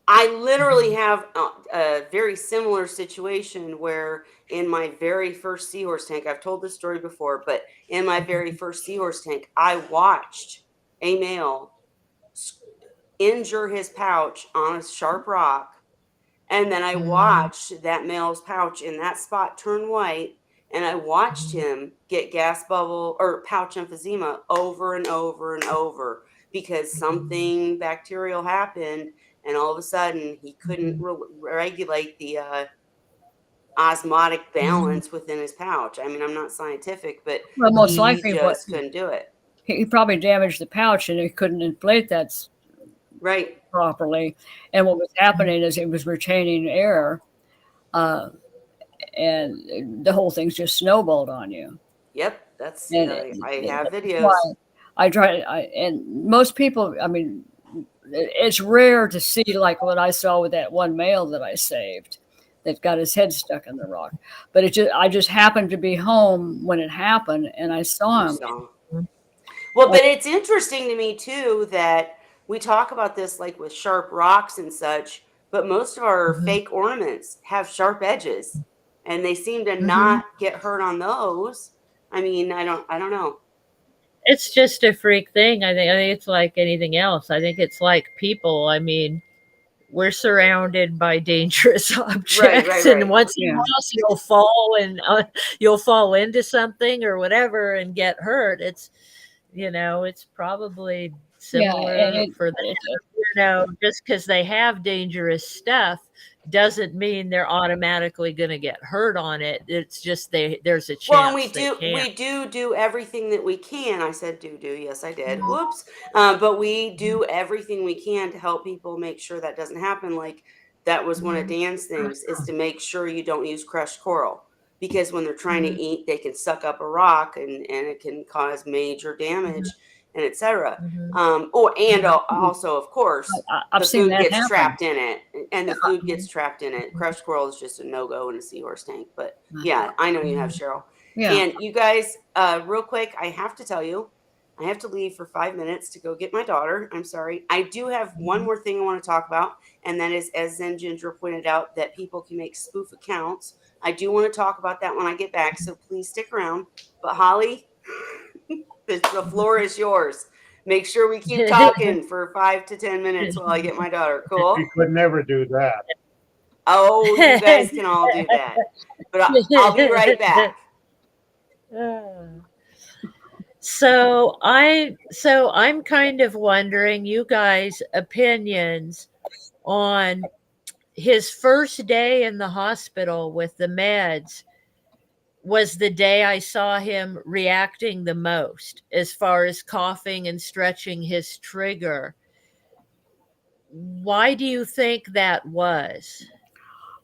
Speaker 1: I literally have a very similar situation where in my very first seahorse tank, I've told this story before, but in my very first seahorse tank, I watched a male injure his pouch on a sharp rock. And then I watched that male's pouch in that spot turn white. And I watched him get gas bubble or pouch emphysema over and over and over because something bacterial happened. And all of a sudden, he couldn't regulate the osmotic balance within his pouch. I mean, I'm not scientific, but
Speaker 2: Well, most
Speaker 1: he
Speaker 2: likely
Speaker 1: just couldn't do it.
Speaker 2: he probably damaged the pouch and he couldn't inflate that
Speaker 1: Right.
Speaker 2: properly. And what was happening is it was retaining air, and the whole thing's just snowballed on you.
Speaker 1: Yep. That's,
Speaker 2: And
Speaker 1: I have
Speaker 2: that's
Speaker 1: videos.
Speaker 2: why I try, and most people, I mean, it's rare to see like what I saw with that one male that I saved that got his head stuck in the rock. But I just happened to be home when it happened and I saw him.
Speaker 1: So, well, but it's interesting to me too that we talk about this like with sharp rocks and such, but most of our fake ornaments have sharp edges and they seem to not get hurt on those. I mean, I don't know.
Speaker 4: It's just a freak thing. I think it's like anything else. I think it's like people. I mean, we're surrounded by dangerous objects, and
Speaker 1: right.
Speaker 4: once in a
Speaker 2: Yeah.
Speaker 4: while you'll fall into something or whatever and get hurt. It's probably
Speaker 2: Yeah.
Speaker 4: similar
Speaker 2: And
Speaker 4: for them. Just because they have dangerous stuff doesn't mean they're automatically going to get hurt on it. It's just there's a chance.
Speaker 1: Well, and
Speaker 4: they can't.
Speaker 1: do everything that we can. I said do. Yes, I did. Whoops. But we do everything we can to help people make sure that doesn't happen. Like that was one of Dan's things is to make sure you don't use crushed coral because when they're trying to eat, they can suck up a rock and it can cause major damage and etc. Also, of course,
Speaker 2: I've
Speaker 1: the
Speaker 2: seen
Speaker 1: food
Speaker 2: that
Speaker 1: gets
Speaker 2: happen.
Speaker 1: trapped in it, and the food gets trapped in it. Crushed coral is just a no-go in a seahorse tank. But yeah, I know you have, Cheryl.
Speaker 2: Yeah.
Speaker 1: And you guys, real quick, I have to tell you, I have to leave for 5 minutes to go get my daughter. I'm sorry. I do have one more thing I want to talk about, and that is, as Zen Ginger pointed out, that people can make spoof accounts. I do want to talk about that when I get back, so please stick around. But Holly, the floor is yours. Make sure we keep talking for 5 to 10 minutes while I get my daughter. Cool?
Speaker 3: We could never do that.
Speaker 1: Oh, you guys can all do that. But I'll be right back.
Speaker 4: So I'm kind of wondering you guys' opinions on his first day in the hospital with the meds was the day I saw him reacting the most as far as coughing and stretching his trigger. Why do you think that was?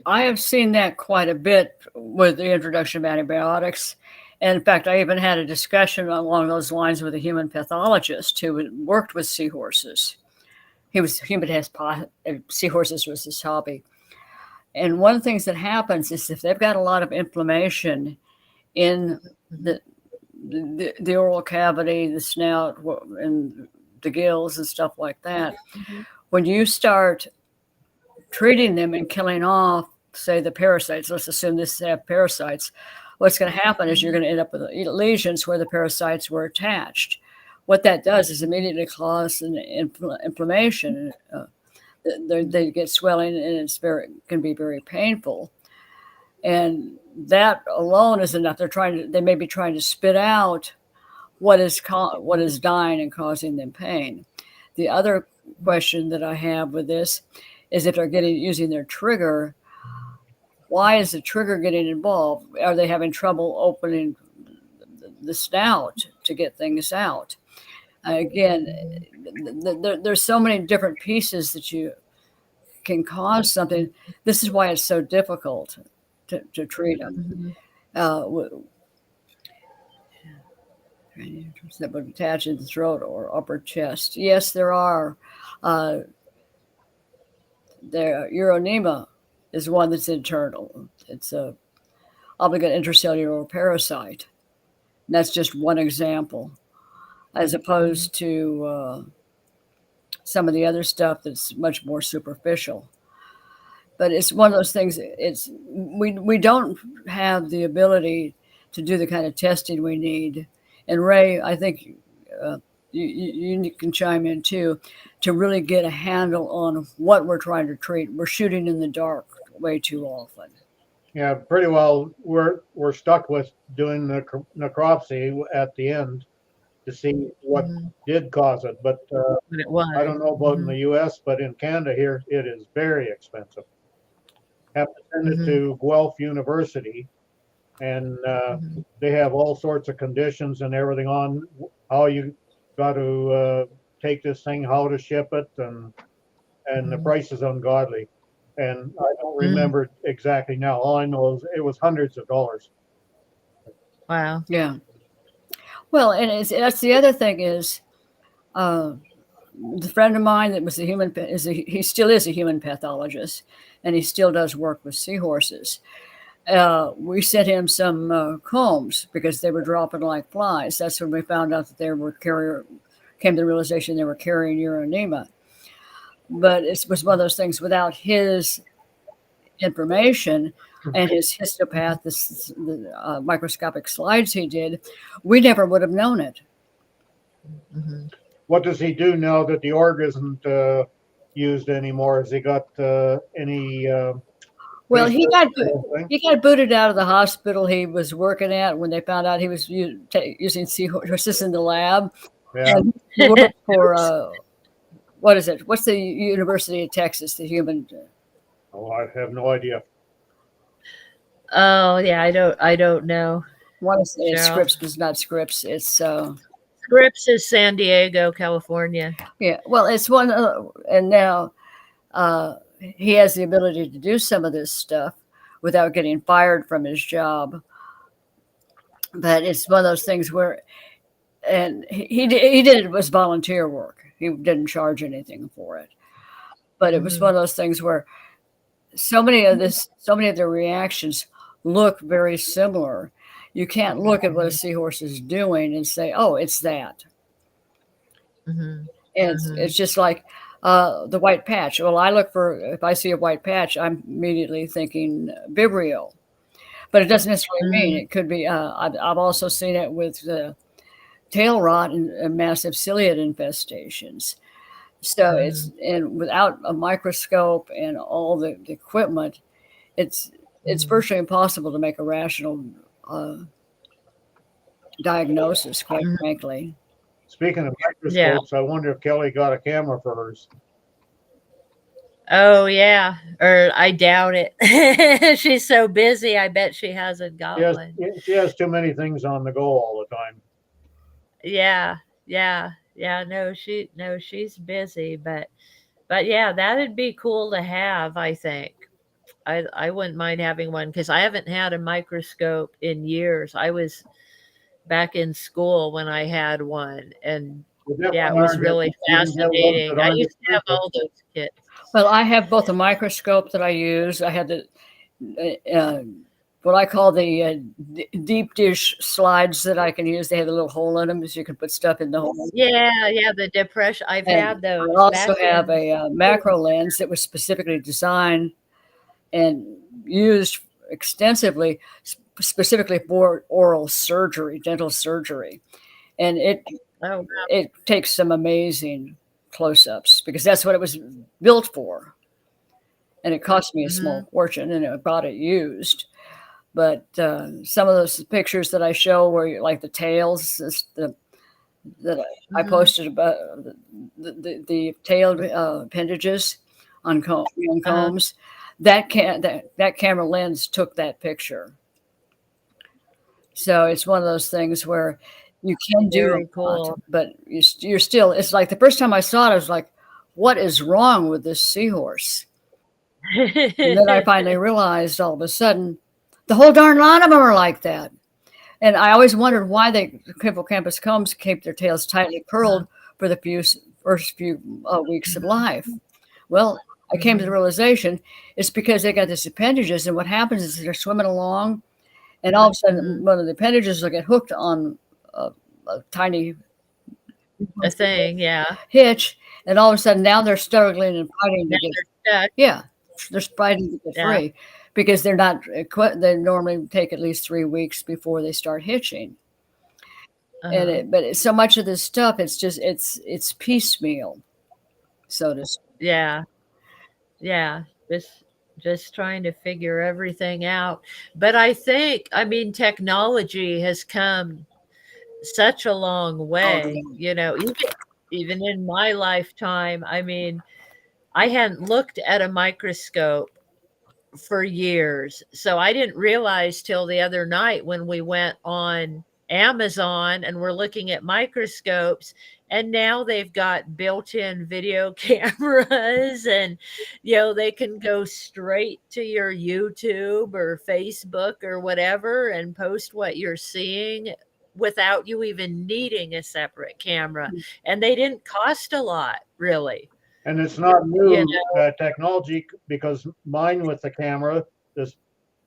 Speaker 2: I have seen that quite a bit with the introduction of antibiotics. And in fact, I even had a discussion along those lines with a human pathologist who worked with seahorses. Seahorses was his hobby. And one of the things that happens is if they've got a lot of inflammation in the oral cavity, the snout, and the gills and stuff like that, when you start treating them and killing off, say, the parasites, let's assume this have parasites, what's going to happen is you're going to end up with lesions where the parasites were attached. What that does is immediately cause an inflammation. They get swelling, and can be very painful. And that alone is enough. They may be trying to spit out what is dying and causing them pain. The other question that I have with this is if they're using their trigger, why is the trigger getting involved? Are they having trouble opening the snout to get things out? Again, there's so many different pieces that you can cause something. This is why it's so difficult to treat them. That would attach in the throat or upper chest. Yes, there are. Uronema is one that's internal. It's a obligate intracellular parasite. And that's just one example, as opposed to some of the other stuff that's much more superficial. But it's one of those things. We don't have the ability to do the kind of testing we need. And Ray, I think you can chime in too, to really get a handle on what we're trying to treat. We're shooting in the dark way too often.
Speaker 3: Yeah, pretty well. We're stuck with doing the necropsy at the end to see what did cause it. But I don't know about in the U.S., but in Canada here, it is very expensive. Have to send it to Guelph University, and they have all sorts of conditions and everything on how you got to take this thing, how to ship it, and the price is ungodly. And I don't remember exactly now. All I know is it was hundreds of dollars.
Speaker 4: Wow.
Speaker 2: Yeah. Well, and that's the other thing is, the friend of mine that was he still is a human pathologist, and he still does work with seahorses. We sent him some combs because they were dropping like flies. That's when we found out that came to the realization they were carrying uronema. But it was one of those things without his information and his histopath, the microscopic slides he did, we never would have known it.
Speaker 3: What does he do now that the org isn't used anymore? Has he got any?
Speaker 2: Well, he got booted out of the hospital he was working at when they found out he was using seahorses in the lab.
Speaker 3: Yeah.
Speaker 2: And he worked for what is it? What's the University of Texas? The human.
Speaker 3: Oh, I have no idea.
Speaker 4: Oh yeah, I don't know.
Speaker 2: I want to say it's Scripps, but it's not Scripps. It's
Speaker 4: Scripps is San Diego, California.
Speaker 2: Yeah, well, it's one, and now he has the ability to do some of this stuff without getting fired from his job. But it's one of those things where, and he did it as volunteer work. He didn't charge anything for it. But it was one of those things where so many of their reactions look very similar. You can't look at what a seahorse is doing and say, "Oh, it's that." And it's just like the white patch. Well, if I see a white patch, I'm immediately thinking Vibrio, but it doesn't necessarily mean it could be. I've also seen it with tail rot and massive ciliate infestations. So and without a microscope and all the equipment, it's virtually impossible to make a rational diagnosis, quite frankly.
Speaker 3: Speaking of microscopes, I wonder if Kelly got a camera for hers.
Speaker 4: Oh yeah, or I doubt it. She's so busy. I bet she hasn't got one.
Speaker 3: She has too many things on the go all the time.
Speaker 4: Yeah, yeah, yeah. No, she's busy, but yeah, that'd be cool to have. I think I wouldn't mind having one because I haven't had a microscope in years. I was back in school when I had one, and yeah, it was really fascinating. I used to have all those kits.
Speaker 2: Well, I have both a microscope that I use. I had the what I call the deep dish slides that I can use. They have a little hole in them, so you can put stuff in the hole.
Speaker 4: Yeah, the depression. I've had those.
Speaker 2: I also have a macro lens that was specifically designed and used extensively, specifically for oral surgery, dental surgery, and it takes some amazing close-ups because that's what it was built for, and it cost me a small fortune, and I bought it used. But some of those pictures that I show, where like the tails, that I posted about the tailed appendages on combs, that camera lens took that picture. So it's one of those things where you can do
Speaker 4: Very cool.
Speaker 2: but you're still. It's like the first time I saw it, I was like, "What is wrong with this seahorse?" And then I finally realized, all of a sudden, the whole darn lot of them are like that. And I always wondered why the hippocampus combs keep their tails tightly curled for the first few weeks of life. Well, I came to the realization it's because they got these appendages, and what happens is they're swimming along, and all of a sudden one of the appendages will get hooked on a tiny
Speaker 4: thing,
Speaker 2: hitch, and all of a sudden now they're struggling and fighting to get. Yeah, they're fighting to get free because they're not. They normally take at least 3 weeks before they start hitching. But so much of this stuff, it's just it's piecemeal, so to speak.
Speaker 4: Yeah, just trying to figure everything out. But I mean, technology has come such a long way. Even in my lifetime, I mean, I hadn't looked at a microscope for years, so I didn't realize till the other night when we went on Amazon and we're looking at microscopes, and now they've got built-in video cameras, and they can go straight to your YouTube or Facebook or whatever and post what you're seeing without you even needing a separate camera. And they didn't cost a lot, really.
Speaker 3: And it's not new technology, because mine with the camera, this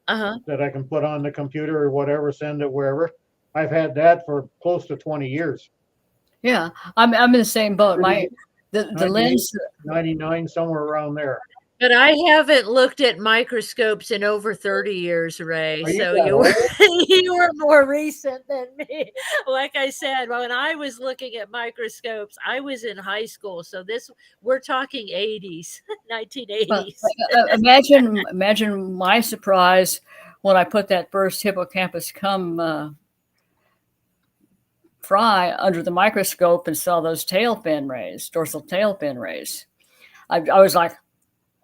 Speaker 3: that I can put on the computer or whatever, send it wherever, I've had that for close to 20 years.
Speaker 2: Yeah, I'm in the same boat. The lens
Speaker 3: 99, somewhere around there.
Speaker 4: But I haven't looked at microscopes in over 30 years, Ray. So you were more recent than me. Like I said, when I was looking at microscopes, I was in high school. So we're talking 80s, 1980s.
Speaker 2: Imagine my surprise when I put that first hippocampus fry under the microscope and saw those tail fin rays, dorsal tail fin rays. I was like,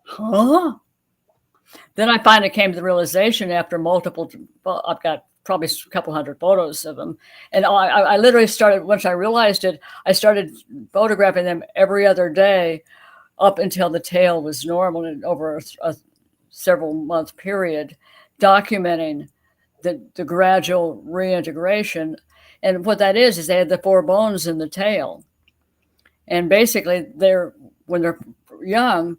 Speaker 2: huh? Then I finally came to the realization after I've got probably a couple hundred photos of them. And I literally started, once I realized it, I started photographing them every other day up until the tail was normal, and over a several month period, documenting the gradual reintegration. And what that is they had the 4 bones in the tail. And basically when they're young,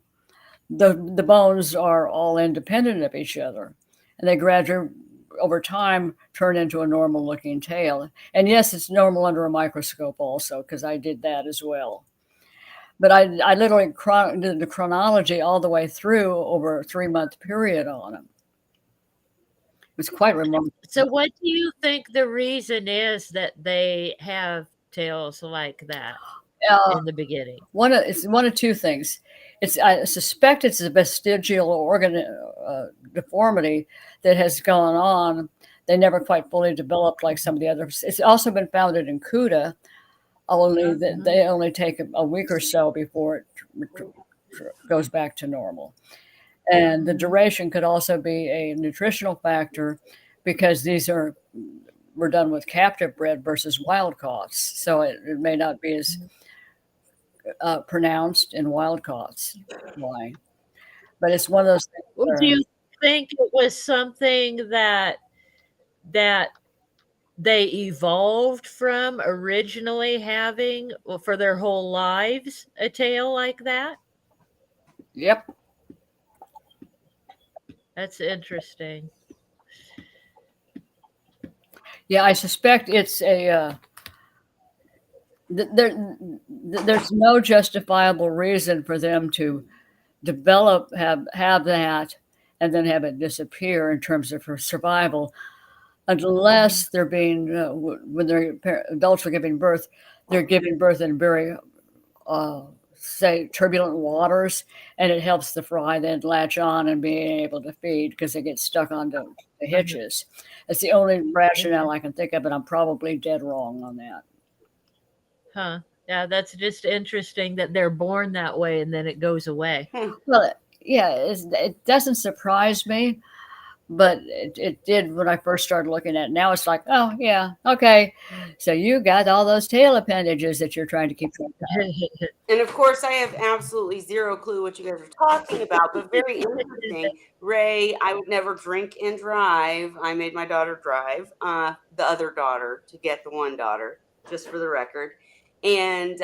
Speaker 2: the bones are all independent of each other, and they gradually over time turn into a normal looking tail. And yes, it's normal under a microscope also, because I did that as well. But I literally did the chronology all the way through over a 3-month period on them. It was quite remarkable.
Speaker 4: So what do you think the reason is that they have tails like that in the beginning?
Speaker 2: It's one of two things. I suspect it's a vestigial deformity that has gone on. They never quite fully developed like some of the others. It's also been found in CUDA, only that they only take a week or so before it goes back to normal. And the duration could also be a nutritional factor because these were done with captive bred versus wild caughts. So it may not be as pronounced in wild caughts. Why? But it's one of those things.
Speaker 4: Well, do you think it was something that they evolved from originally having for their whole lives a tail like that?
Speaker 2: Yep.
Speaker 4: That's interesting.
Speaker 2: Yeah, I suspect it's a. There's no justifiable reason for them to develop have that and then have it disappear in terms of for survival, unless they're being when adults are giving birth, they're giving birth in very say turbulent waters, and it helps the fry then latch on and being able to feed because they get stuck onto the hitches. That's the only rationale I can think of, and I'm probably dead wrong on that.
Speaker 4: Huh. Yeah, that's just interesting that they're born that way and then it goes away.
Speaker 2: Well, yeah, it doesn't surprise me, but it did when I first started looking at it. Now it's like, oh, yeah, okay. So you got all those tail appendages that you're trying to keep track of.
Speaker 1: And of course, I have absolutely zero clue what you guys are talking about, but very interesting. Ray, I would never drink and drive. I made my daughter drive, the other daughter, to get the one daughter, just for the record. And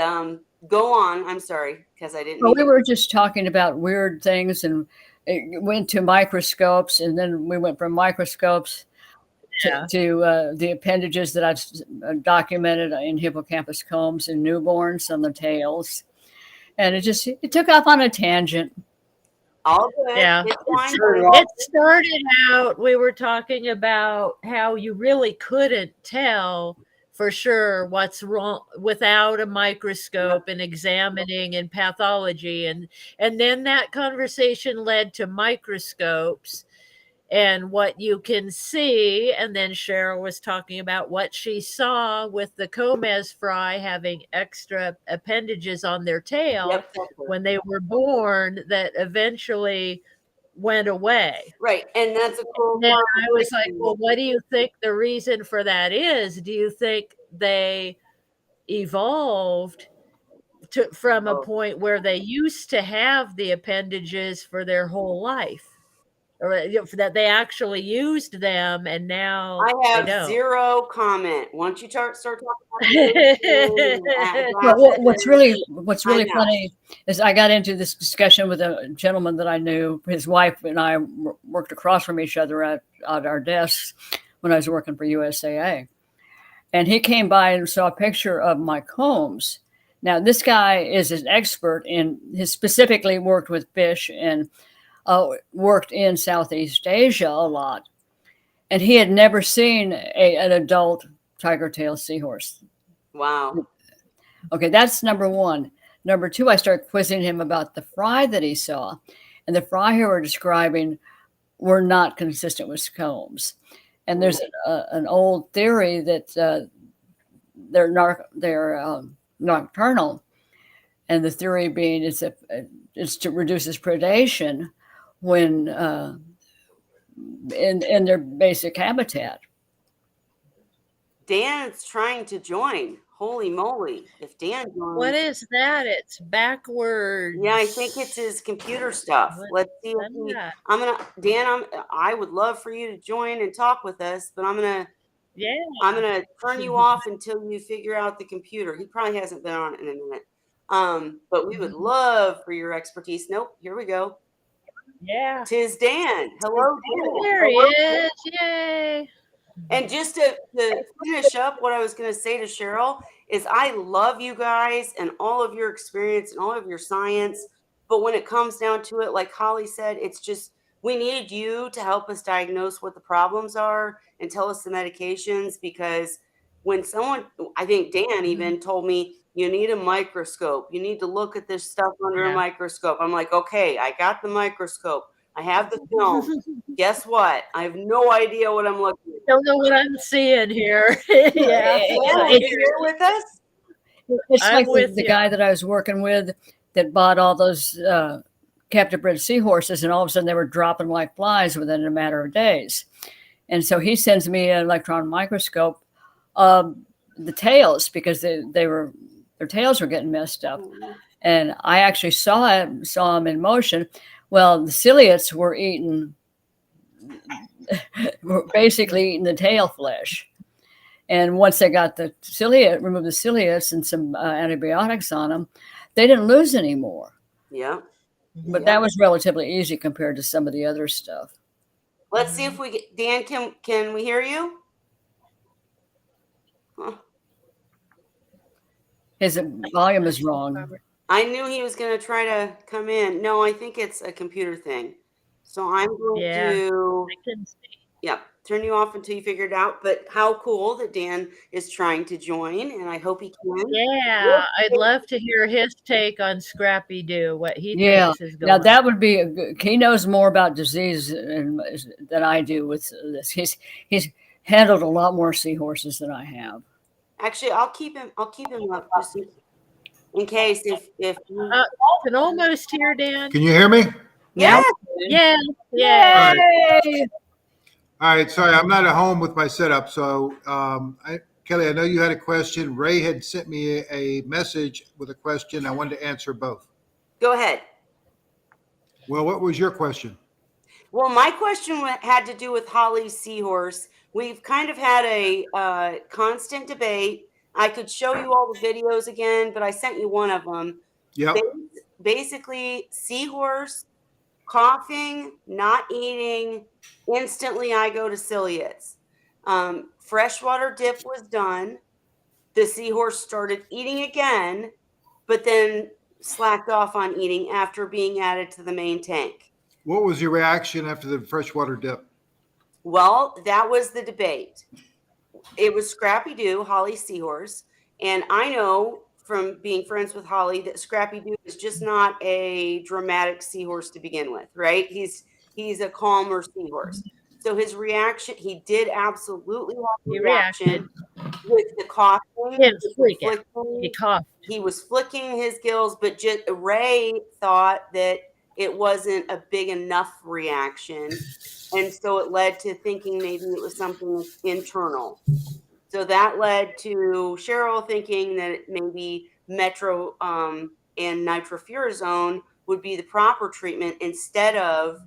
Speaker 1: go on. I'm sorry, because I didn't.
Speaker 2: Well, we were just talking about weird things, and it went to microscopes, and then we went from microscopes to the appendages that I've documented in hippocampus combs and newborns on the tails. And it took off on a tangent.
Speaker 1: All good.
Speaker 4: Yeah. It started out, we were talking about how you really couldn't tell for sure what's wrong without a microscope and examining and pathology. And then that conversation led to microscopes and what you can see. And then Cheryl was talking about what she saw with the Gomez fry having extra appendages on their tail when they were born that eventually went away.
Speaker 1: Right. And that's a cool
Speaker 4: And then I was like, well, what do you think the reason for that is? Do you think they evolved from a point where they used to have the appendages for their whole life? Or that they actually used them, and now
Speaker 1: I have
Speaker 4: they don't.
Speaker 1: zero comment. Once you start talking
Speaker 2: about what's really funny is I got into this discussion with a gentleman that I knew. His wife and I worked across from each other at our desks when I was working for USAA. And he came by and saw a picture of my combs. Now, this guy is an expert he specifically worked with fish and worked in Southeast Asia a lot. And he had never seen an adult tiger tail seahorse.
Speaker 1: Wow.
Speaker 2: Okay, that's number one. Number two, I started quizzing him about the fry that he saw. And the fry he were describing were not consistent with combs. And there's an old theory that they're nocturnal. And the theory being is that it's to reduces predation when in their basic habitat.
Speaker 1: Dan's trying to join. Holy moly. If Dan joins.
Speaker 4: What is that? It's backwards.
Speaker 1: Yeah, I think it's his computer stuff. Let's see if Dan, I would love for you to join and talk with us, but I'm gonna turn you off until you figure out the computer. He probably hasn't been on it in a minute. But we would love for your expertise. Nope, here we go.
Speaker 4: Yeah.
Speaker 1: Tis Dan. Hello, Dan.
Speaker 4: There he is. Yay.
Speaker 1: And just to finish up what I was going to say to Cheryl is I love you guys and all of your experience and all of your science. But when it comes down to it, like Holly said, it's just we need you to help us diagnose what the problems are and tell us the medications, because when someone, I think Dan even told me, you need a microscope. You need to look at this stuff under a microscope. I'm like, okay, I got the microscope. I have the film. Guess what? I have no idea what I'm looking at.
Speaker 4: Don't know what I'm seeing here. Yeah.
Speaker 1: Dan, are you here with us?
Speaker 2: It's
Speaker 4: I'm
Speaker 2: like
Speaker 4: with
Speaker 2: the
Speaker 4: you.
Speaker 2: guy that I was working with that bought all those captive bred seahorses, and all of a sudden they were dropping like flies within a matter of days. And so he sends me an electron microscope of the tails because their tails were getting messed up. And I actually saw them in motion. Well, the ciliates were basically eating the tail flesh. And once they got removed the ciliates and some antibiotics on them, they didn't lose any more.
Speaker 1: Yeah.
Speaker 2: But that was relatively easy compared to some of the other stuff.
Speaker 1: Let's see if we get Dan. Can we hear you? Huh.
Speaker 2: His volume is wrong.
Speaker 1: I knew he was going to try to come in. No, I think it's a computer thing. So I'm going to turn you off until you figure it out. But how cool that Dan is trying to join, and I hope he can.
Speaker 4: Yeah, I'd love to hear his take on Scrappy Doo, what he thinks is going
Speaker 2: now
Speaker 4: on.
Speaker 2: that would be he knows more about disease than I do with this. He's handled a lot more seahorses than I have.
Speaker 1: Actually, I'll keep him up just in case if
Speaker 4: can almost hear Dan.
Speaker 5: Can you hear me?
Speaker 1: Yeah.
Speaker 4: Yeah.
Speaker 2: Yay!
Speaker 5: All right. Sorry, I'm not at home with my setup. So, Kelly, I know you had a question. Ray had sent me a message with a question. I wanted to answer both.
Speaker 1: Go ahead.
Speaker 5: Well, what was your question?
Speaker 1: Well, my question had to do with Holly's Seahorse. We've kind of had a constant debate. I could show you all the videos again, but I sent you one of them.
Speaker 5: Yep.
Speaker 1: Basically, Seahorse, coughing, not eating, instantly I go to ciliates. Freshwater dip was done. The Seahorse started eating again, but then slacked off on eating after being added to the main tank.
Speaker 5: What was your reaction after the freshwater dip?
Speaker 1: Well, that was the debate. It was Scrappy Doo, Holly's Seahorse. And I know from being friends with Holly that Scrappy Doo is just not a dramatic seahorse to begin with, right? He's a calmer seahorse. So his reaction, he did absolutely have a reaction with the coughing.
Speaker 4: He coughed.
Speaker 1: He was flicking his gills, but Ray thought that it wasn't a big enough reaction. And so it led to thinking maybe it was something internal. So that led to Cheryl thinking that maybe Metro and nitrofurazone would be the proper treatment instead of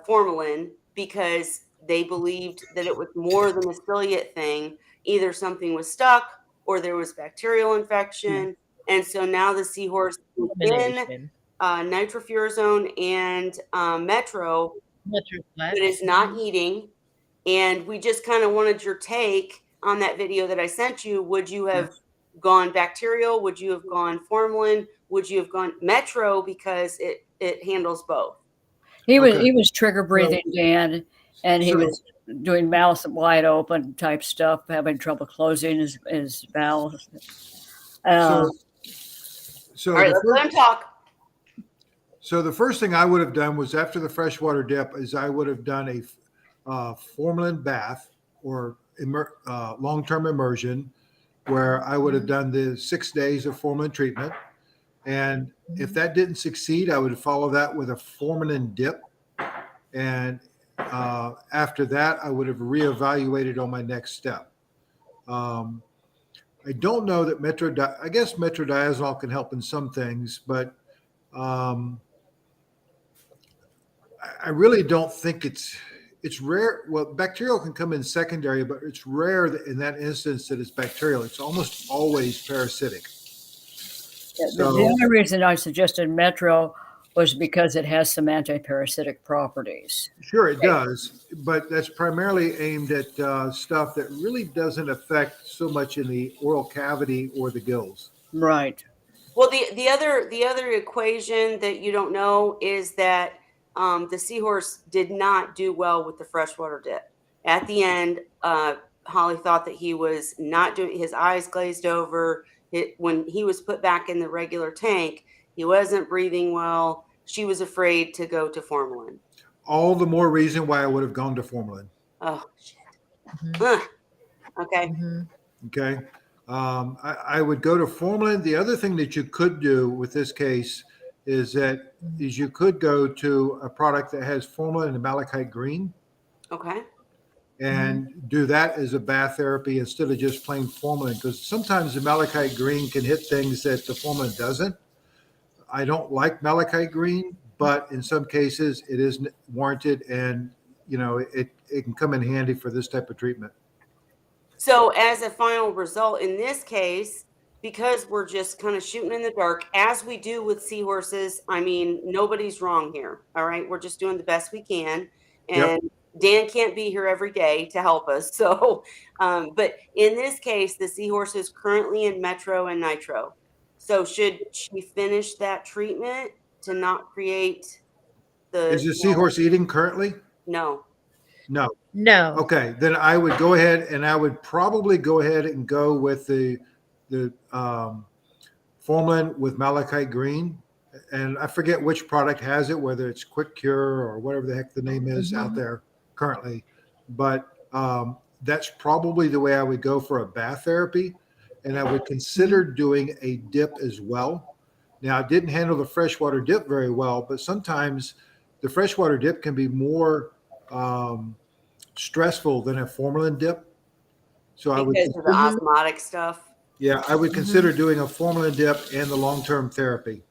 Speaker 1: formalin, because they believed that it was more than a ciliate thing. Either something was stuck or there was bacterial infection. And so now the seahorse is in nitrofurazone and Metro, but is not eating. And we just kind of wanted your take on that video that I sent you. Would you have gone bacterial? Would you have gone formalin? Would you have gone Metro, because it handles both?
Speaker 2: He was trigger breathing, Dan, and he was doing mouth wide open type stuff, having trouble closing his valves.
Speaker 5: So
Speaker 1: all right, let's let him talk.
Speaker 5: So the first thing I would have done was, after the freshwater dip, is I would have done a formalin bath or long-term immersion, where I would have done the 6 days of formalin treatment. And if that didn't succeed, I would follow that with a formalin dip. And after that, I would have reevaluated on my next step. I don't know that I guess metrodiazole can help in some things, but I really don't think it's rare. Well, bacterial can come in secondary, but it's rare that in that instance that it's bacterial. It's almost always parasitic.
Speaker 2: The only reason I suggested Metro was because it has some anti-parasitic properties.
Speaker 5: Sure, it does, but that's primarily aimed at stuff that really doesn't affect so much in the oral cavity or the gills.
Speaker 2: Right.
Speaker 1: Well, the other equation that you don't know is that the seahorse did not do well with the freshwater dip. At the end, Holly thought that he was not doing. His eyes glazed over. When he was put back in the regular tank, he wasn't breathing well. she was afraid to go to formalin?
Speaker 5: All the more reason why I would have gone to formalin.
Speaker 1: Oh, shit.
Speaker 4: Mhm.
Speaker 1: Okay.
Speaker 4: Mhm.
Speaker 5: Okay. I would go to formalin. The other thing that you could do with this case is you could go to a product that has formalin and malachite green
Speaker 1: Okay.
Speaker 5: and do that as a bath therapy instead of just plain formalin, because sometimes the malachite green can hit things that the formalin doesn't. I don't like malachite green, but in some cases it is warranted, and it can come in handy for this type of treatment.
Speaker 1: So, as a final result, in this case, because we're just kind of shooting in the dark, as we do with seahorses, I mean, nobody's wrong here. All right. We're just doing the best we can.
Speaker 5: Yep.
Speaker 1: And Dan can't be here every day to help us. So, but in this case, the seahorse is currently in Metro and Nitro. So, should she finish that treatment to not create
Speaker 5: Is
Speaker 1: the
Speaker 5: the seahorse eating currently?
Speaker 1: no?
Speaker 5: No.
Speaker 4: No.
Speaker 5: Okay, then I would go ahead and I would probably go ahead and go with the formalin with malachite green, and I forget which product has it, whether it's Quick Cure or whatever the heck the name is out there currently, but that's probably the way I would go for a bath therapy, and I would consider doing a dip as well. Now, I didn't handle the freshwater dip very well, but sometimes the freshwater dip can be more stressful than a formalin dip. So I would,
Speaker 1: Because of the osmotic stuff.
Speaker 5: yeah, I would consider doing a formalin dip and the long-term therapy.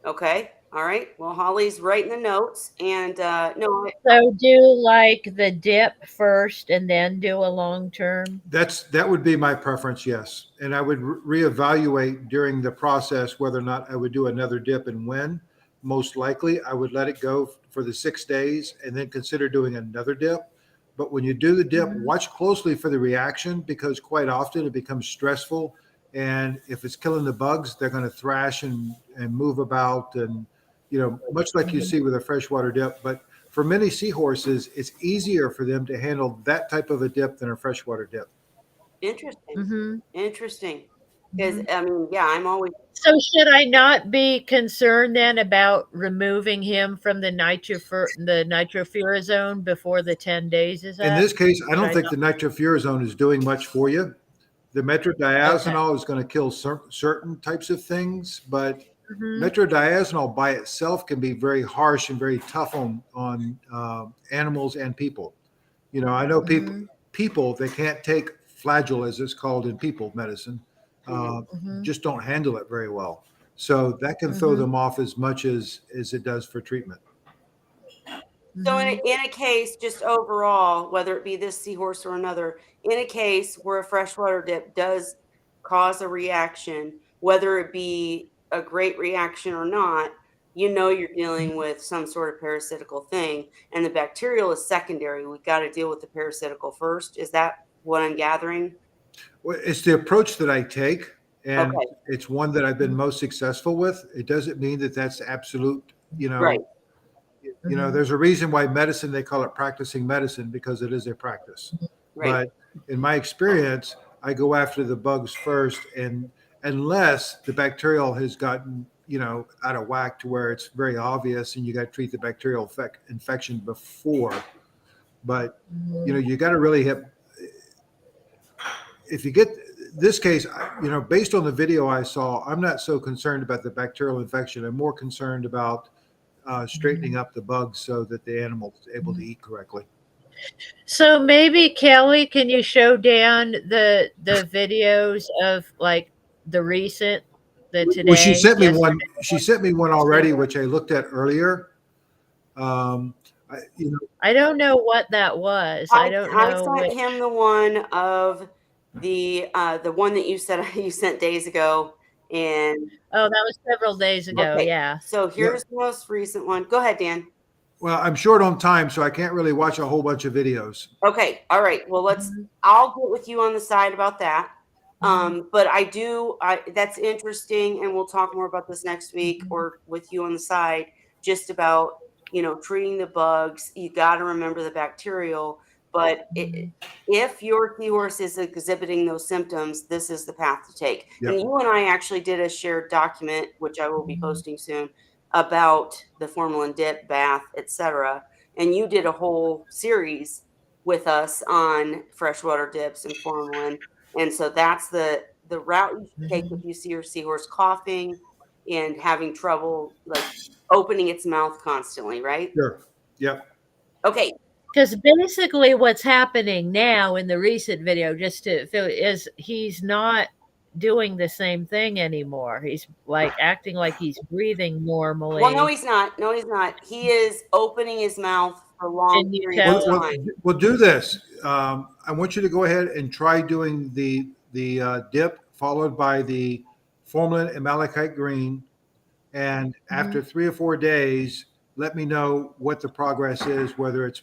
Speaker 1: Okay. All right. Well, Holly's writing the notes, and no,
Speaker 4: So do like the dip first and then do a long term?
Speaker 5: That would be my preference, yes. And I would reevaluate during the process whether or not I would do another dip and when. Most likely, I would let it go for the 6 days and then consider doing another dip. But when you do the dip, watch closely for the reaction, because quite often it becomes stressful. And if it's killing the bugs, they're going to thrash and move about, and much like you see with a freshwater dip. But for many seahorses, it's easier for them to handle that type of a dip than a freshwater dip.
Speaker 1: interesting. Interesting. Because I mean, yeah, I'm always
Speaker 4: So should I not be concerned then about removing him from the nitrofurazone before the 10 days is up?
Speaker 5: In this case, I don't
Speaker 4: Should
Speaker 5: think the nitrofurazone is doing much for you. The metrodiazonal is going to kill certain types of things, but metrodiazonal by itself can be very harsh and very tough on animals and people. I know people that can't take flagyl, as it's called in people medicine, just don't handle it very well. So that can throw them off as much as it does for treatment.
Speaker 1: so in a case, just overall, whether it be this seahorse or another, in a case where a freshwater dip does cause a reaction, whether it be a great reaction or not, you're dealing with some sort of parasitical thing, and the bacterial is secondary. We've got to deal with the parasitical first. Is that what I'm gathering?
Speaker 5: Well, it's the approach that I take, and
Speaker 1: Okay.
Speaker 5: it's one that I've been most successful with. It doesn't mean that that's absolute,
Speaker 1: Right.
Speaker 5: There's a reason why medicine, they call it practicing medicine, because it is a practice.
Speaker 1: Right.
Speaker 5: But in my experience, I go after the bugs first, and unless the bacterial has gotten, out of whack to where it's very obvious and you got to treat the bacterial infection before. But, you got to really hit, if you get this case, based on the video I saw, I'm not so concerned about the bacterial infection. I'm more concerned about straightening up the bugs so that the animal is able to eat correctly.
Speaker 4: So maybe Kelly, can you show Dan the videos of like the recent, the today?
Speaker 5: Well, she sent me
Speaker 4: yesterday?
Speaker 5: one. She sent me one already, which I looked at earlier.
Speaker 4: I don't know what that was. I don't know.
Speaker 1: I sent him the one of the one that you said you sent days ago, and
Speaker 4: Oh, that was several days ago.
Speaker 1: okay.
Speaker 4: Yeah.
Speaker 1: So here's the most recent one. Go ahead, Dan.
Speaker 5: Well, I'm short on time, so I can't really watch a whole bunch of videos.
Speaker 1: Okay. All right. Well, I'll get with you on the side about that. But that's interesting, and we'll talk more about this next week or with you on the side, just about, treating the bugs. You got to remember the bacterial, but if your seahorse is exhibiting those symptoms, this is the path to take.
Speaker 5: Yep.
Speaker 1: And you and I actually did a shared document, which I will be posting soon, about the formalin dip, bath, etc. And you did a whole series with us on freshwater dips and formalin. And so that's the route you should take if you see your seahorse coughing and having trouble like opening its mouth constantly, right?
Speaker 5: Sure. Yep.
Speaker 1: Okay.
Speaker 4: Because basically what's happening now in the recent video, just to feel, is he's not doing the same thing anymore. He's like acting like he's breathing normally.
Speaker 1: Well, no, he's not. No, he's not. He is opening his mouth for long
Speaker 4: Can you
Speaker 1: periods
Speaker 4: tell?
Speaker 1: of
Speaker 5: We'll,
Speaker 1: time.
Speaker 5: we'll do this. I want you to go ahead and try doing the dip followed by the formalin and malachite green. And after 3 or 4 days, let me know what the progress is, whether it's,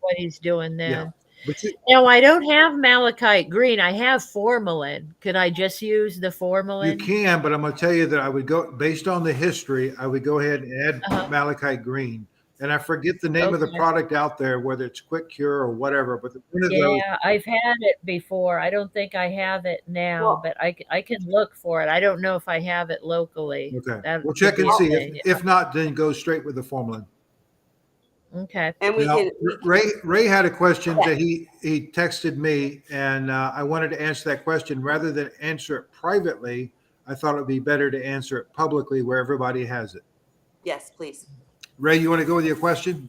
Speaker 4: What he's doing then.
Speaker 5: yeah. But you,
Speaker 4: Now, I don't have malachite green. I have formalin. Could I just use the
Speaker 5: you
Speaker 4: formalin?
Speaker 5: can, but I'm going to tell you that I would go, based on the history, I would go ahead and add
Speaker 4: Uh-huh.
Speaker 5: malachite green. And I forget the name of the
Speaker 4: Okay.
Speaker 5: product out there, whether it's Quick Cure or whatever, but one of those,
Speaker 4: Yeah, I've had it before. I don't think I have it now,
Speaker 1: Well-
Speaker 4: but I can look for it. I don't know if I have it locally.
Speaker 5: okay.
Speaker 4: That
Speaker 5: We'll
Speaker 4: could
Speaker 5: check
Speaker 4: be
Speaker 5: and
Speaker 4: a
Speaker 5: see.
Speaker 4: thing.
Speaker 5: If not, then go straight with the formalin.
Speaker 4: Okay.
Speaker 1: And we
Speaker 5: Now,
Speaker 1: can
Speaker 5: Ray had a question that he texted me, and I wanted to answer that question. Rather than answer it privately, I thought it would be better to answer it publicly where everybody has it.
Speaker 1: yes, please.
Speaker 5: Ray, you want to go with your question?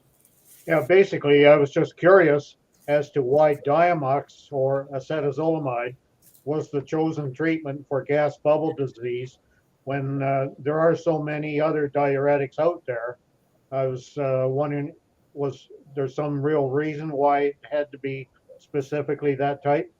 Speaker 3: Yeah, basically, I was just curious as to why Diamox or acetazolamide was the chosen treatment for gas bubble disease when there are so many other diuretics out there. I was wondering, was there some real reason why it had to be specifically that type?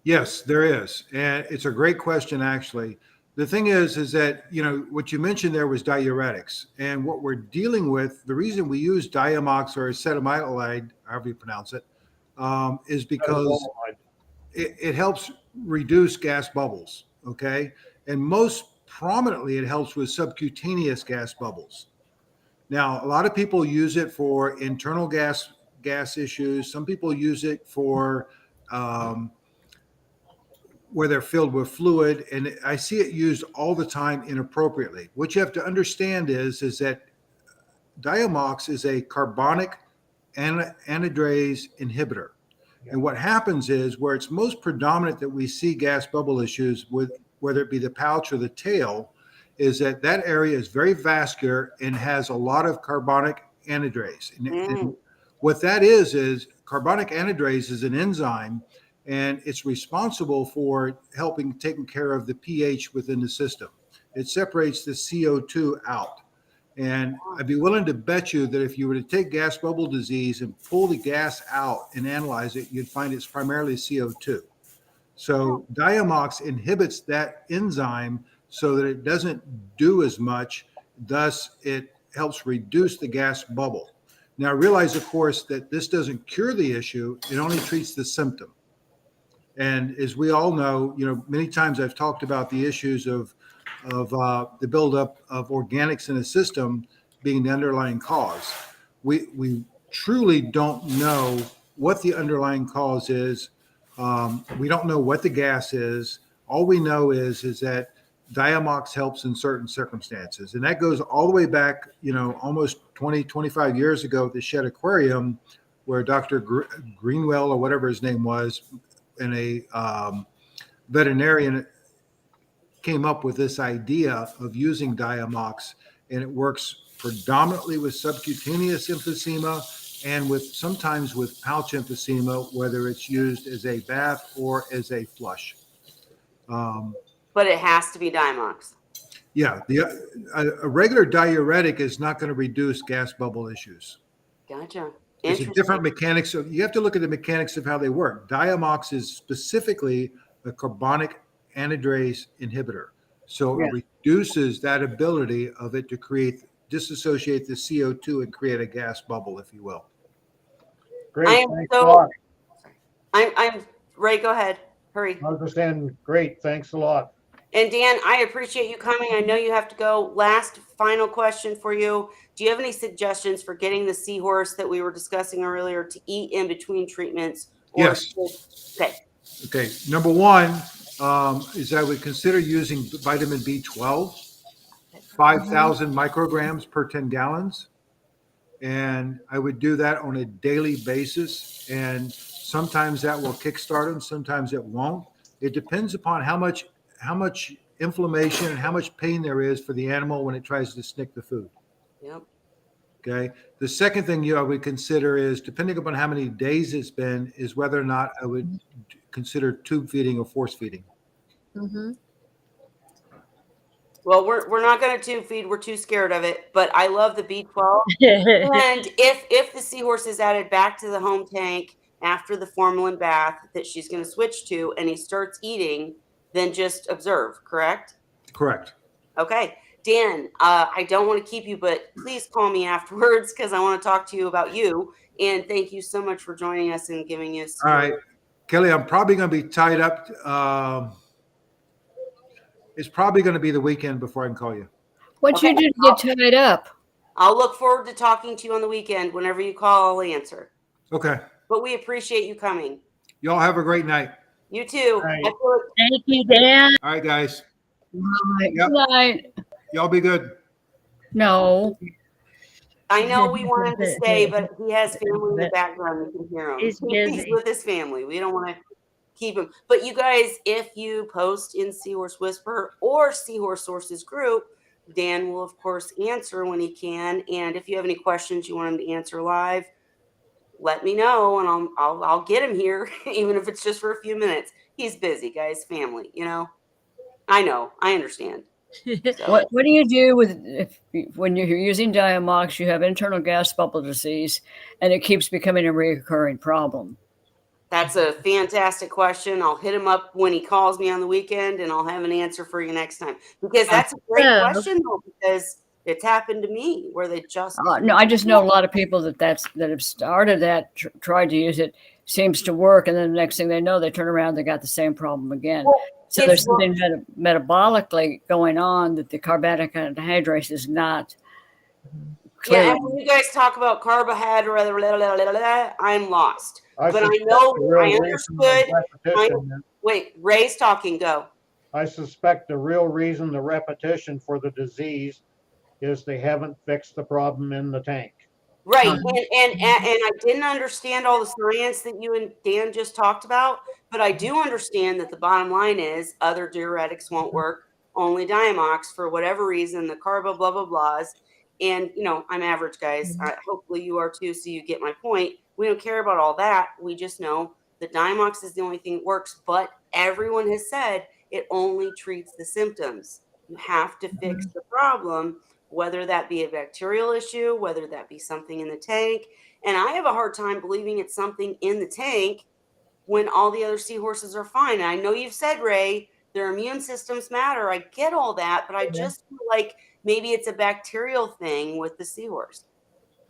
Speaker 5: Yes, there is. And it's a great question, actually. The thing is that, you know, what you mentioned there was diuretics. And what we're dealing with, the reason we use Diamox or acetamide, however you pronounce it, is because
Speaker 3: Acetazolamide.
Speaker 5: it helps reduce gas bubbles. Okay. And most prominently, it helps with subcutaneous gas bubbles. Now, a lot of people use it for internal gas issues. Some people use it for where they're filled with fluid, and I see it used all the time inappropriately. What you have to understand is that Diamox is a carbonic anhydrase inhibitor. And what happens is where it's most predominant that we see gas bubble issues with, whether it be the pouch or the tail, is that area is very vascular and has a lot of carbonic anhydrase. And what that is carbonic anhydrase is an enzyme, and it's responsible for helping taking care of the pH within the system. It separates the CO2 out. And I'd be willing to bet you that if you were to take gas bubble disease and pull the gas out and analyze it, you'd find it's primarily CO2. So Diamox inhibits that enzyme so that it doesn't do as much. Thus, it helps reduce the gas bubble. Now, realize, of course, that this doesn't cure the issue. It only treats the symptom. And as we all know, you know, many times I've talked about the issues of the buildup of organics in a system being the underlying cause. We truly don't know what the underlying cause is. We don't know what the gas is. All we know is that Diamox helps in certain circumstances. And that goes all the way back, you know, almost 20, 25 years ago at the Shed Aquarium, where Dr. Greenwell, or whatever his name was, and a veterinarian came up with this idea of using Diamox, and it works predominantly with subcutaneous emphysema and with sometimes with pouch emphysema, whether it's used as a bath or as a flush.
Speaker 1: But it has to be Diamox.
Speaker 5: Yeah, a regular diuretic is not going to reduce gas bubble issues.
Speaker 1: Gotcha.
Speaker 5: It's a
Speaker 1: Interesting.
Speaker 5: different mechanics. So you have to look at the mechanics of how they work. Diamox is specifically a carbonic anhydrase inhibitor. So it reduces that ability of it to disassociate the CO2 and create a gas bubble, if you will.
Speaker 3: Great,
Speaker 1: I am
Speaker 3: thanks a
Speaker 1: so-
Speaker 3: lot.
Speaker 1: I'm Ray, go ahead. Hurry.
Speaker 3: I was just saying, great, thanks a lot.
Speaker 1: And Dan, I appreciate you coming. I know you have to go. Last final question for you. Do you have any suggestions for getting the seahorse that we were discussing earlier to eat in between treatments?
Speaker 5: Yes.
Speaker 1: Okay.
Speaker 5: Okay. Number one is I would consider using vitamin B12. 5,000 micrograms per 10 gallons. And I would do that on a daily basis. And sometimes that will kickstart them, sometimes it won't. It depends upon how much inflammation and how much pain there is for the animal when it tries to snick the food.
Speaker 1: Yep.
Speaker 5: Okay. The second thing I would consider is, depending upon how many days it's been, is whether or not I would consider tube feeding or force feeding.
Speaker 4: Mhm.
Speaker 1: Well, we're not going to tube feed. We're too scared of it. But I love the B12. And if the seahorse is added back to the home tank after the formalin bath that she's going to switch to, and he starts eating, then just observe. Correct?
Speaker 5: Correct.
Speaker 1: Okay. Dan, I don't want to keep you, but please call me afterwards because I want to talk to you about you. And thank you so much for joining us and giving us.
Speaker 5: All right, Kelly, I'm probably going to be tied up. It's probably going to be the weekend before I can call you.
Speaker 2: What'd you do to get tied up?
Speaker 1: I'll look forward to talking to you on the weekend. Whenever you call, I'll answer.
Speaker 5: Okay.
Speaker 1: But we appreciate you coming.
Speaker 5: Y'all have a great night.
Speaker 1: You too.
Speaker 3: Right.
Speaker 1: I feel
Speaker 4: Thank you, Dan.
Speaker 5: All right, guys.
Speaker 2: Right.
Speaker 5: Yep.
Speaker 2: Good night.
Speaker 5: Y'all be good.
Speaker 2: No.
Speaker 1: I know we want him to stay, but he has family in the background. You can hear him.
Speaker 4: He's busy.
Speaker 1: with his family. We don't want to keep him. But you guys, if you post in Seahorse Whisper or Seahorse Sources group, Dan will of course answer when he can. And if you have any questions you want him to answer live, let me know, and I'll get him here, even if it's just for a few minutes. He's busy, guys. Family, you know. I know. I understand. So.
Speaker 2: What do you do when you're using Diamox, you have internal gas bubble disease, and it keeps becoming a recurring problem?
Speaker 1: That's a fantastic question. I'll hit him up when he calls me on the weekend, and I'll have an answer for you next time. Because that's a great question, though, because it's happened to me where they just
Speaker 2: no, I just know a lot of people that have started that, tried to use it, seems to work, and then the next thing they know, they turn around, they got the same problem again.
Speaker 1: Well,
Speaker 2: so there's something metabolically going on that the carbonic anhydrase is not clear.
Speaker 1: Yeah, and when you guys talk about carbohydrate, I'm lost. But I know I understood. Wait, Ray's talking. Go.
Speaker 3: I suspect the real reason, the repetition for the disease, is they haven't fixed the problem in the tank.
Speaker 1: Right. And I didn't understand all the science that you and Dan just talked about, but I do understand that the bottom line is other diuretics won't work, only Diamox for whatever reason, the carbo blah, blah, blahs. And, you know, I'm average, guys. Hopefully you are too, so you get my point. We don't care about all that. We just know that Diamox is the only thing that works, but everyone has said it only treats the symptoms. You have to fix the problem, whether that be a bacterial issue, whether that be something in the tank. And I have a hard time believing it's something in the tank when all the other seahorses are fine. And I know you've said, Ray, their immune systems matter. I get all that, but I just feel like maybe it's a bacterial thing with the seahorse.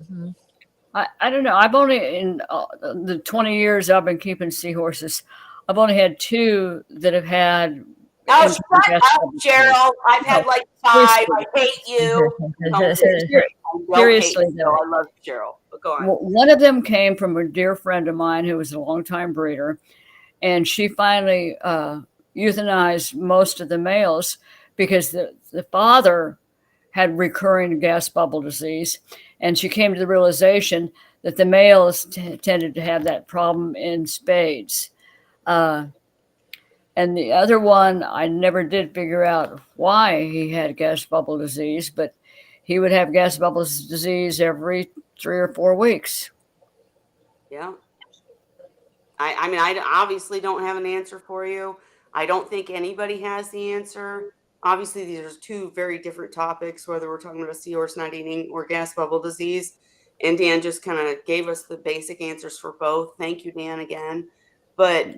Speaker 4: Mhm.
Speaker 2: I don't know. I've only, in the 20 years I've been keeping seahorses, I've only had 2 that have had.
Speaker 1: Oh, shut up, Cheryl. I've had like 5. I hate you. No,
Speaker 2: seriously, though.
Speaker 1: I love Cheryl. But go on.
Speaker 2: One of them came from a dear friend of mine who was a longtime breeder, and she finally euthanized most of the males because the father had recurring gas bubble disease, and she came to the realization that the males tended to have that problem in spades. And the other one, I never did figure out why he had gas bubble disease, but he would have gas bubble disease every 3 or 4 weeks.
Speaker 1: Yeah. I mean, I obviously don't have an answer for you. I don't think anybody has the answer. Obviously, these are 2 very different topics, whether we're talking about seahorse not eating or gas bubble disease. And Dan just kind of gave us the basic answers for both. Thank you, Dan, again. But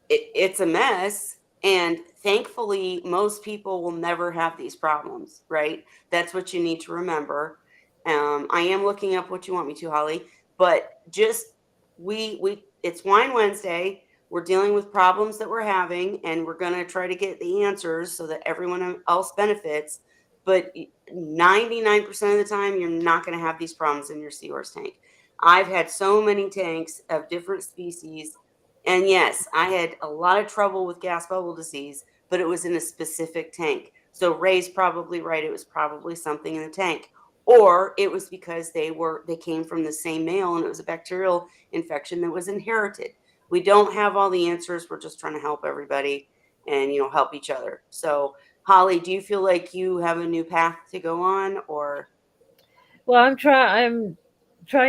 Speaker 1: it's a mess. And thankfully, most people will never have these problems, right? That's what you need to remember. I am looking up what you want me to, Holly, but just it's Wine Wednesday. We're dealing with problems that we're having, and we're going to try to get the answers so that everyone else benefits. But 99% of the time, you're not going to have these problems in your seahorse tank. I've had so many tanks of different species. And yes, I had a lot of trouble with gas bubble disease, but it was in a specific tank. So Ray's probably right. It was probably something in the tank. Or it was because they came from the same male and it was a bacterial infection that was inherited. We don't have all the answers. We're just trying to help everybody and help each other. So Holly, do you feel like you have a new path to go on, or?
Speaker 4: Well, I'm trying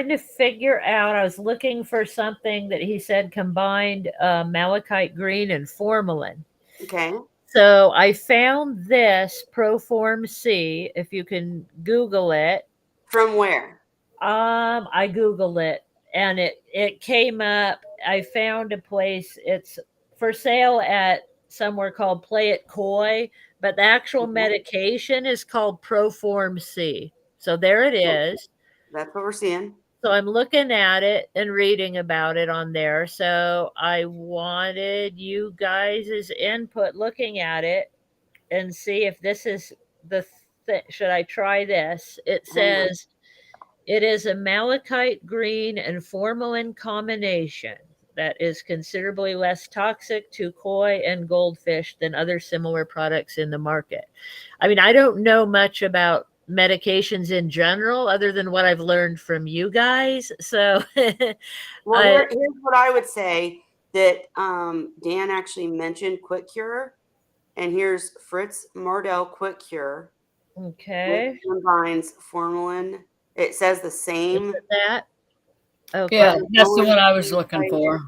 Speaker 4: to figure out. I was looking for something that he said combined malachite green and formalin.
Speaker 1: Okay.
Speaker 4: So I found this Proform C. If you can Google it.
Speaker 1: From where?
Speaker 4: I Googled it and it came up. I found a place. It's for sale at somewhere called Play It Coy, but the actual medication is called Proform C. So there it is.
Speaker 1: That's what we're seeing.
Speaker 4: So I'm looking at it and reading about it on there. So I wanted you guys' input looking at it and see if this is should I try this? It says it is a malachite green and formalin combination that is considerably less toxic to koi and goldfish than other similar products in the market. I mean, I don't know much about medications in general other than what I've learned from you guys. So,
Speaker 1: well, here's what I would say that Dan actually mentioned Quick Cure, and here's Fritz Mardell Quick Cure.
Speaker 4: Okay.
Speaker 1: Which combines formalin. It says the same.
Speaker 4: Is that?
Speaker 2: Okay. Yeah, that's the one I was looking for.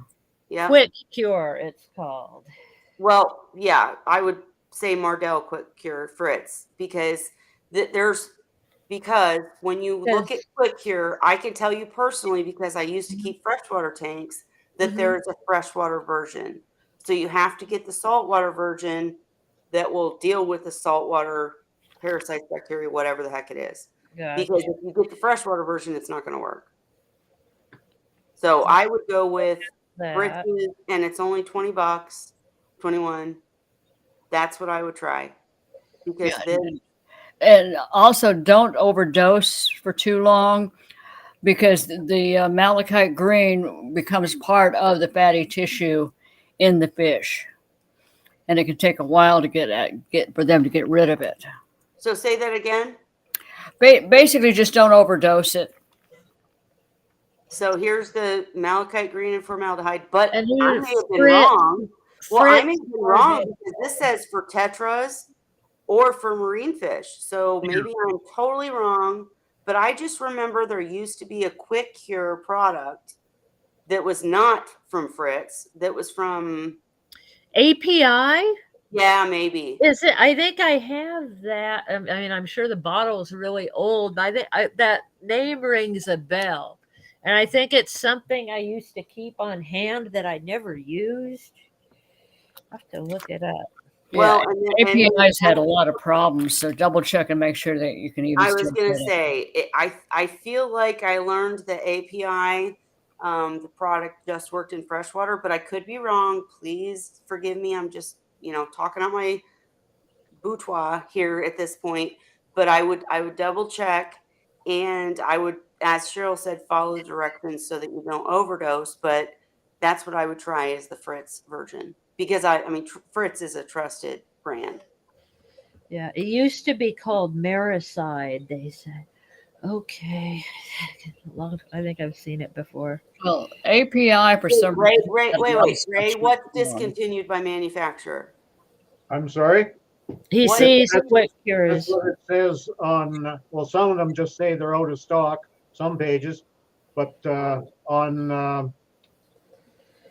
Speaker 1: Yeah.
Speaker 4: Quick Cure, it's called.
Speaker 1: Well, yeah, I would say Mardell Quick Cure Fritz because because when you look at Quick Cure, I can tell you personally because I used to keep freshwater tanks that there's a freshwater version. So you have to get the saltwater version that will deal with the saltwater parasites, bacteria, whatever the heck it is. Gotcha. Because if you get the freshwater version, it's not going to work. So I would go with Fritz's, and it's only $20, 21. That's what I would try. Because
Speaker 2: and also don't overdose for too long because the malachite green becomes part of the fatty tissue in the fish. And it can take a while to get for them to get rid of it.
Speaker 1: So say that again.
Speaker 2: Basically, just don't overdose it.
Speaker 1: So here's the malachite green and formaldehyde, but I may have been
Speaker 4: Fritz,
Speaker 1: wrong. Well, I may have been wrong because this says for tetras or for marine fish. So maybe I'm totally wrong, but I just remember there used to be a Quick Cure product that was not from Fritz, that was from
Speaker 4: API.
Speaker 1: Yeah, maybe.
Speaker 4: Is it? I think I have that. I mean, I'm sure the bottle is really old, but I think that name rings a bell. And I think it's something I used to keep on hand that I never used. I have to look it up.
Speaker 2: Well, yeah, API's had a lot of problems, so double check and make sure that you can even.
Speaker 1: I was going to say, I feel like I learned the API, the product just worked in freshwater, but I could be wrong. Please forgive me. I'm just, talking on my boudoir here at this point. But I would double check, and I would, as Cheryl said, follow the directions so that you don't overdose. But that's what I would try is the Fritz version. Because I mean, Fritz is a trusted brand.
Speaker 4: Yeah, it used to be called Maricide, they said. Okay. I think I've seen it before.
Speaker 2: Well, API for some
Speaker 1: reason. Ray, what's discontinued by manufacturer?
Speaker 3: I'm sorry?
Speaker 4: He sees Quick Cures.
Speaker 3: That's what it says on, well, some of them just say they're out of stock, some pages, but on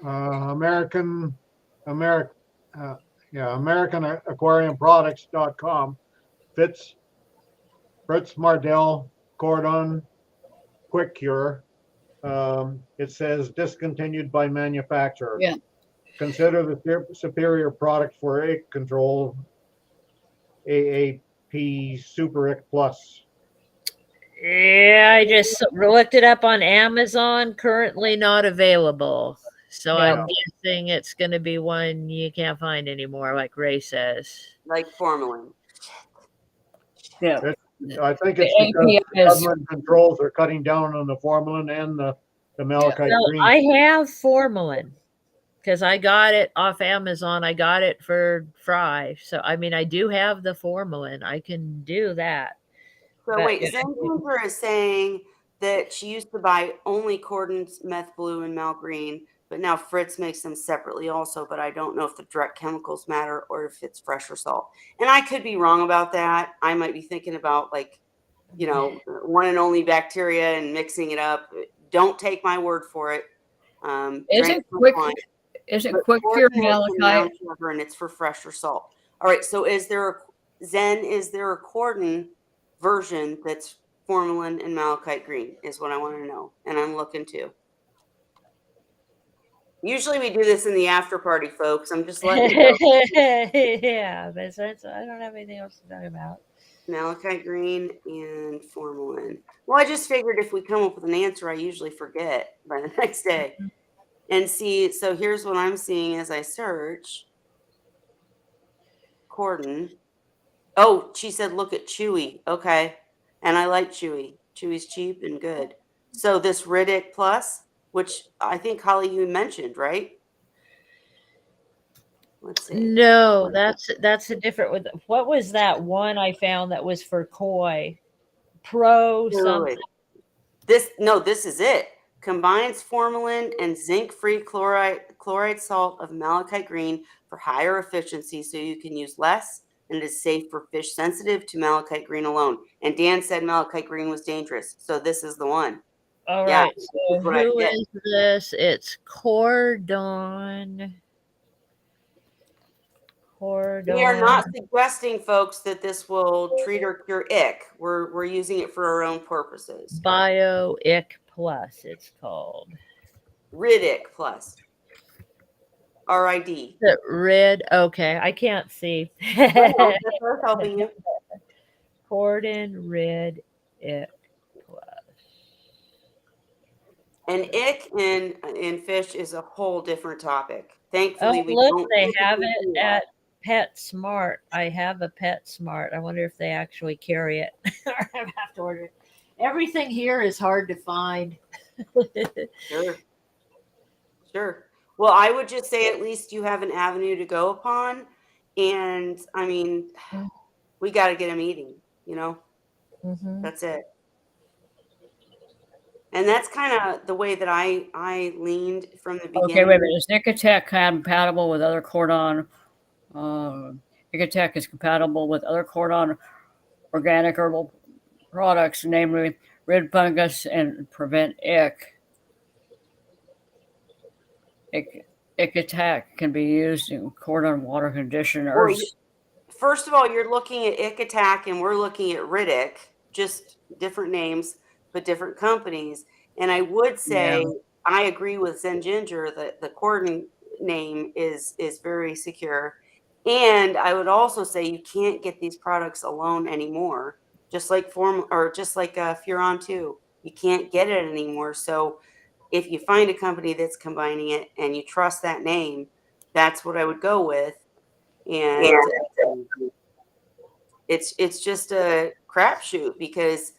Speaker 3: AmericanAquariumProducts.com, Fritz Mardell Cordon Quick Cure. It says discontinued by manufacturer.
Speaker 2: Yeah.
Speaker 3: Consider the superior product for egg control, AAP Super Ick Plus.
Speaker 4: Yeah, I just looked it up on Amazon. Currently not available. So I'm guessing it's going to be one you can't find anymore, like Ray says.
Speaker 1: Like formalin.
Speaker 2: Yeah.
Speaker 3: I think it's because the government controls are cutting down on the formalin and the malachite green.
Speaker 4: I have formalin. because I got it off Amazon. I got it for Fry. So I mean, I do have the formalin. I can do that.
Speaker 1: So
Speaker 4: But
Speaker 1: wait, Zen Ginger is saying that she used to buy only Cordon's Meth Blue and Mal Green, but now Fritz makes them separately also. But I don't know if the direct chemicals matter or if it's fresh or salt. And I could be wrong about that. I might be thinking about like, one and only bacteria and mixing it up. Don't take my word for it.
Speaker 2: Isn't
Speaker 1: Drink some
Speaker 2: quick
Speaker 1: wine.
Speaker 2: isn't
Speaker 1: But
Speaker 2: quick cure
Speaker 1: Corden has some brown
Speaker 2: malachite?
Speaker 1: sugar and it's for fresh or salt. All right. So is there a Corden version that's formalin and malachite green? Is what I want to know, and I'm looking too. Usually we do this in the after party, folks. I'm just letting you know.
Speaker 4: yeah, but since I don't have anything else to talk about.
Speaker 1: Malachite green and formalin. Well, I just figured if we come up with an answer, I usually forget by the next day. And see, so here's what I'm seeing as I search. Corden. Oh, she said, look at Chewy. Okay. And I like Chewy. Chewy's cheap and good. So this Riddick Plus, which I think Holly, you mentioned, right? Let's see.
Speaker 4: No, that's a different one. What was that one I found that was for koi? Pro something.
Speaker 1: This is it. Combines formalin and zinc-free chloride salt of malachite green for higher efficiency, so you can use less, and it is safe for fish sensitive to malachite green alone. And Dan said malachite green was dangerous, so this is the one.
Speaker 4: All
Speaker 1: Yeah,
Speaker 4: right.
Speaker 1: this
Speaker 4: So
Speaker 1: is what I
Speaker 4: who
Speaker 1: get.
Speaker 4: is this? It's Cordon.
Speaker 1: We are not
Speaker 4: Cordon.
Speaker 1: suggesting, folks, that this will treat or cure ick. We're using it for our own purposes.
Speaker 4: Bio Ick Plus, it's called.
Speaker 1: Riddick Plus. RID.
Speaker 4: Is it red? Okay, I can't see.
Speaker 1: That's us helping you.
Speaker 4: Cordon Red Ick Plus.
Speaker 1: And ick in fish is a whole different topic. Thankfully,
Speaker 4: Oh,
Speaker 1: we
Speaker 4: look,
Speaker 1: don't
Speaker 4: they have
Speaker 1: typically
Speaker 4: it
Speaker 1: do that.
Speaker 4: at PetSmart. I have a PetSmart. I wonder if they actually carry it. I have to order it. Everything here is hard to find.
Speaker 1: Sure. Well, I would just say at least you have an avenue to go upon. And I mean, we got to get them eating,
Speaker 4: Mhm.
Speaker 1: That's it. And that's kind of the way that I leaned from the beginning.
Speaker 2: Okay, wait a minute. Is Nicotech compatible with other cordon? Nicotech is compatible with other cordon organic herbal products, namely rid fungus and prevent ick. Ick attack can be used in cordon water conditioners.
Speaker 1: First of all, you're looking at Ick Attack and we're looking at Riddick, just different names, but different companies. And I would say I agree with Zen Ginger that the Corden name is very secure. And I would also say you can't get these products alone anymore, just like Furon too. You can't get it anymore. So if you find a company that's combining it and you trust that name, that's what I would go with. And it's just a crapshoot because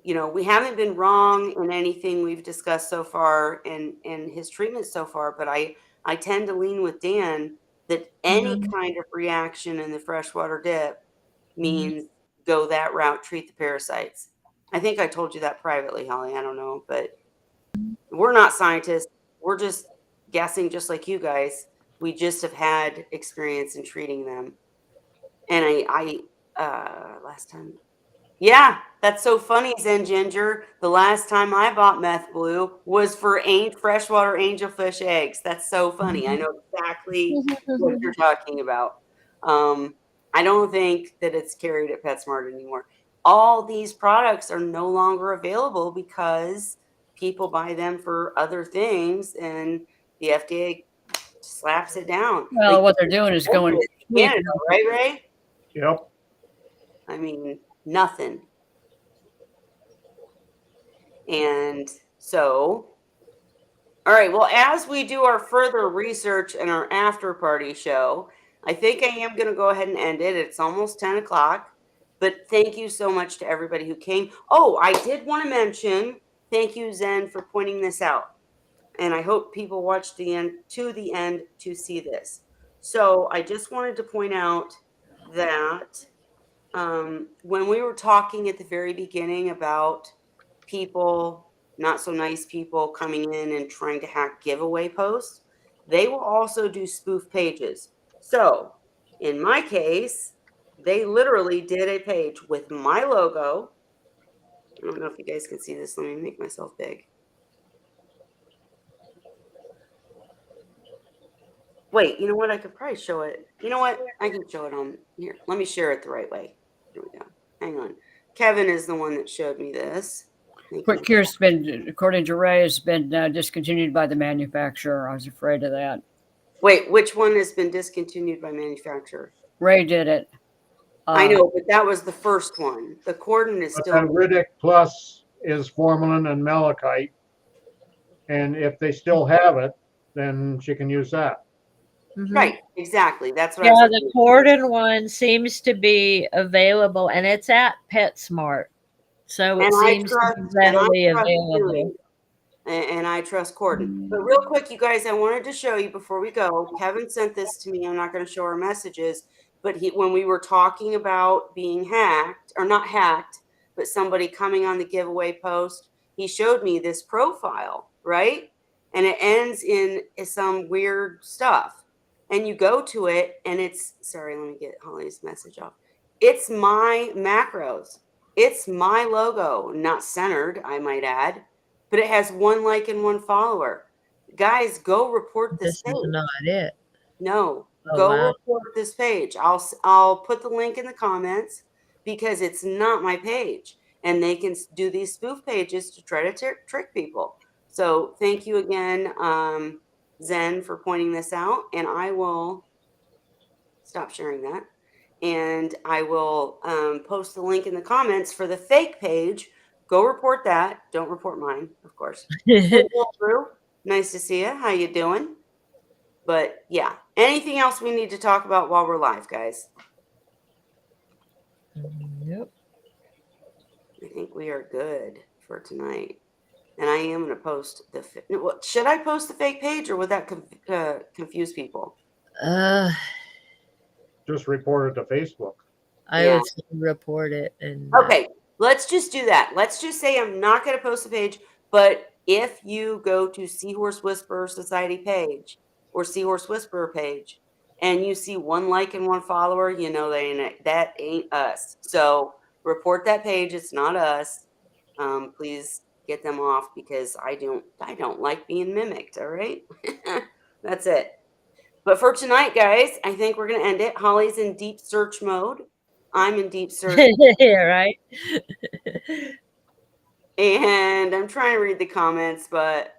Speaker 1: we haven't been wrong in anything we've discussed so far in his treatment so far, but I tend to lean with Dan that any kind of reaction in the freshwater dip means go that route, treat the parasites. I think I told you that privately, Holly. I don't know, but we're not scientists. We're just guessing, just like you guys. We just have had experience in treating them. And I last time. Yeah, that's so funny, Zen Ginger. The last time I bought meth blue was for freshwater angelfish eggs. That's so funny. I know exactly what you're talking about. I don't think that it's carried at PetSmart anymore. All these products are no longer available because people buy them for other things and the FDA slaps it down.
Speaker 2: Well, what they're doing is going
Speaker 1: Canada, right, Ray?
Speaker 3: Yep.
Speaker 1: I mean, nothing. And so, all right, well, as we do our further research and our after party show, I think I am going to go ahead and end it. It's almost 10 o'clock, but thank you so much to everybody who came. Oh, I did want to mention, thank you, Zen, for pointing this out. and I hope people watch the end to see this. So I just wanted to point out that when we were talking at the very beginning about people, not so nice people coming in and trying to hack giveaway posts, they will also do spoof pages. So in my case, they literally did a page with my logo. I don't know if you guys can see this. Let me make myself big. Wait, you know what? I could probably show it. You know what? I can show it on here. Let me share it the right way. Here we go. Hang on. Kevin is the one that showed me this. Thank
Speaker 2: Quick
Speaker 1: you.
Speaker 2: Cure's been, according to Ray, has been discontinued by the manufacturer. I was afraid of that.
Speaker 1: Wait, which one has been discontinued by manufacturer?
Speaker 2: Ray did it.
Speaker 1: I know, but that was the first one. The cordon is
Speaker 3: But
Speaker 1: still.
Speaker 3: then Riddick Plus is formalin and malachite. And if they still have it, then she can use that.
Speaker 1: Right, exactly. That's what I
Speaker 4: Yeah,
Speaker 1: was
Speaker 4: the
Speaker 1: saying.
Speaker 4: cordon one seems to be available, and it's at PetSmart, so it
Speaker 1: And I
Speaker 4: seems to
Speaker 1: trust,
Speaker 4: be
Speaker 1: and I
Speaker 4: readily
Speaker 1: trust
Speaker 4: available.
Speaker 1: Julie, and I trust Corden. But real quick, you guys, I wanted to show you before we go. Kevin sent this to me. I'm not going to show our messages, but when we were talking about being hacked, or not hacked, but somebody coming on the giveaway post, he showed me this profile, right? And it ends in some weird stuff. And you go to it, and it's, sorry, let me get Holly's message off. It's my macros. It's my logo, not centered, I might add, but it has 1 like and 1 follower. Guys, go report this
Speaker 4: This is
Speaker 1: page.
Speaker 4: not it.
Speaker 1: No,
Speaker 4: Oh,
Speaker 1: go
Speaker 4: wow.
Speaker 1: report this page. I'll put the link in the comments because it's not my page, and they can do these spoof pages to try to trick people. So thank you again, Zen, for pointing this out, and I will stop sharing that. And I will post the link in the comments for the fake page. Go report that. Don't report mine, of course. Hey, Drew, nice to see you. How you doing? But yeah, anything else we need to talk about while we're live, guys?
Speaker 4: Yep.
Speaker 1: I think we are good for tonight. And I am going to post the. Should I post the fake page, or would that confuse people?
Speaker 3: Just report it to Facebook.
Speaker 4: I
Speaker 1: Yeah.
Speaker 4: would say report it. And
Speaker 1: Okay, let's just do that. Let's just say I'm not going to post the page, but if you go to Seahorse Whisperer Society page or Seahorse Whisperer page and you see 1 like and 1 follower, you know that ain't us. So report that page. It's not us. Please get them off because I don't like being mimicked. All right, that's it. But for tonight, guys, I think we're going to end it. Holly's in deep search mode. I'm in deep search.
Speaker 4: yeah, right.
Speaker 1: And I'm trying to read the comments, but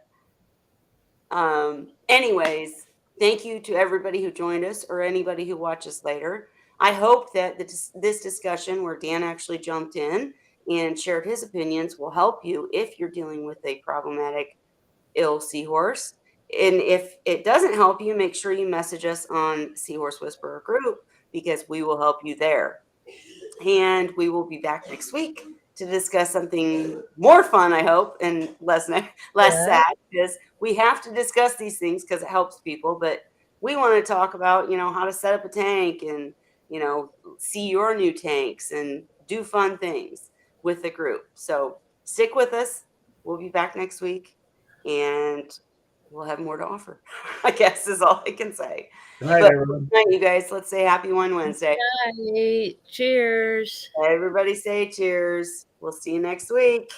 Speaker 1: anyways, thank you to everybody who joined us or anybody who watches later. I hope that this discussion where Dan actually jumped in and shared his opinions will help you if you're dealing with a problematic ill seahorse. And if it doesn't help you, make sure you message us on Seahorse Whisperer group because we will help you there. And we will be back next week to discuss something more fun, I hope, and less sad, because we have to discuss these things because it helps people. But we want to talk about, how to set up a tank and, see your new tanks and do fun things with the group. So stick with us. We'll be back next week and we'll have more to offer, I guess is all I can say.
Speaker 3: Good night,
Speaker 1: But
Speaker 3: everyone.
Speaker 1: good night, you guys. Let's say Happy One Wednesday.
Speaker 4: Cheers.
Speaker 1: Everybody say cheers. We'll see you next week.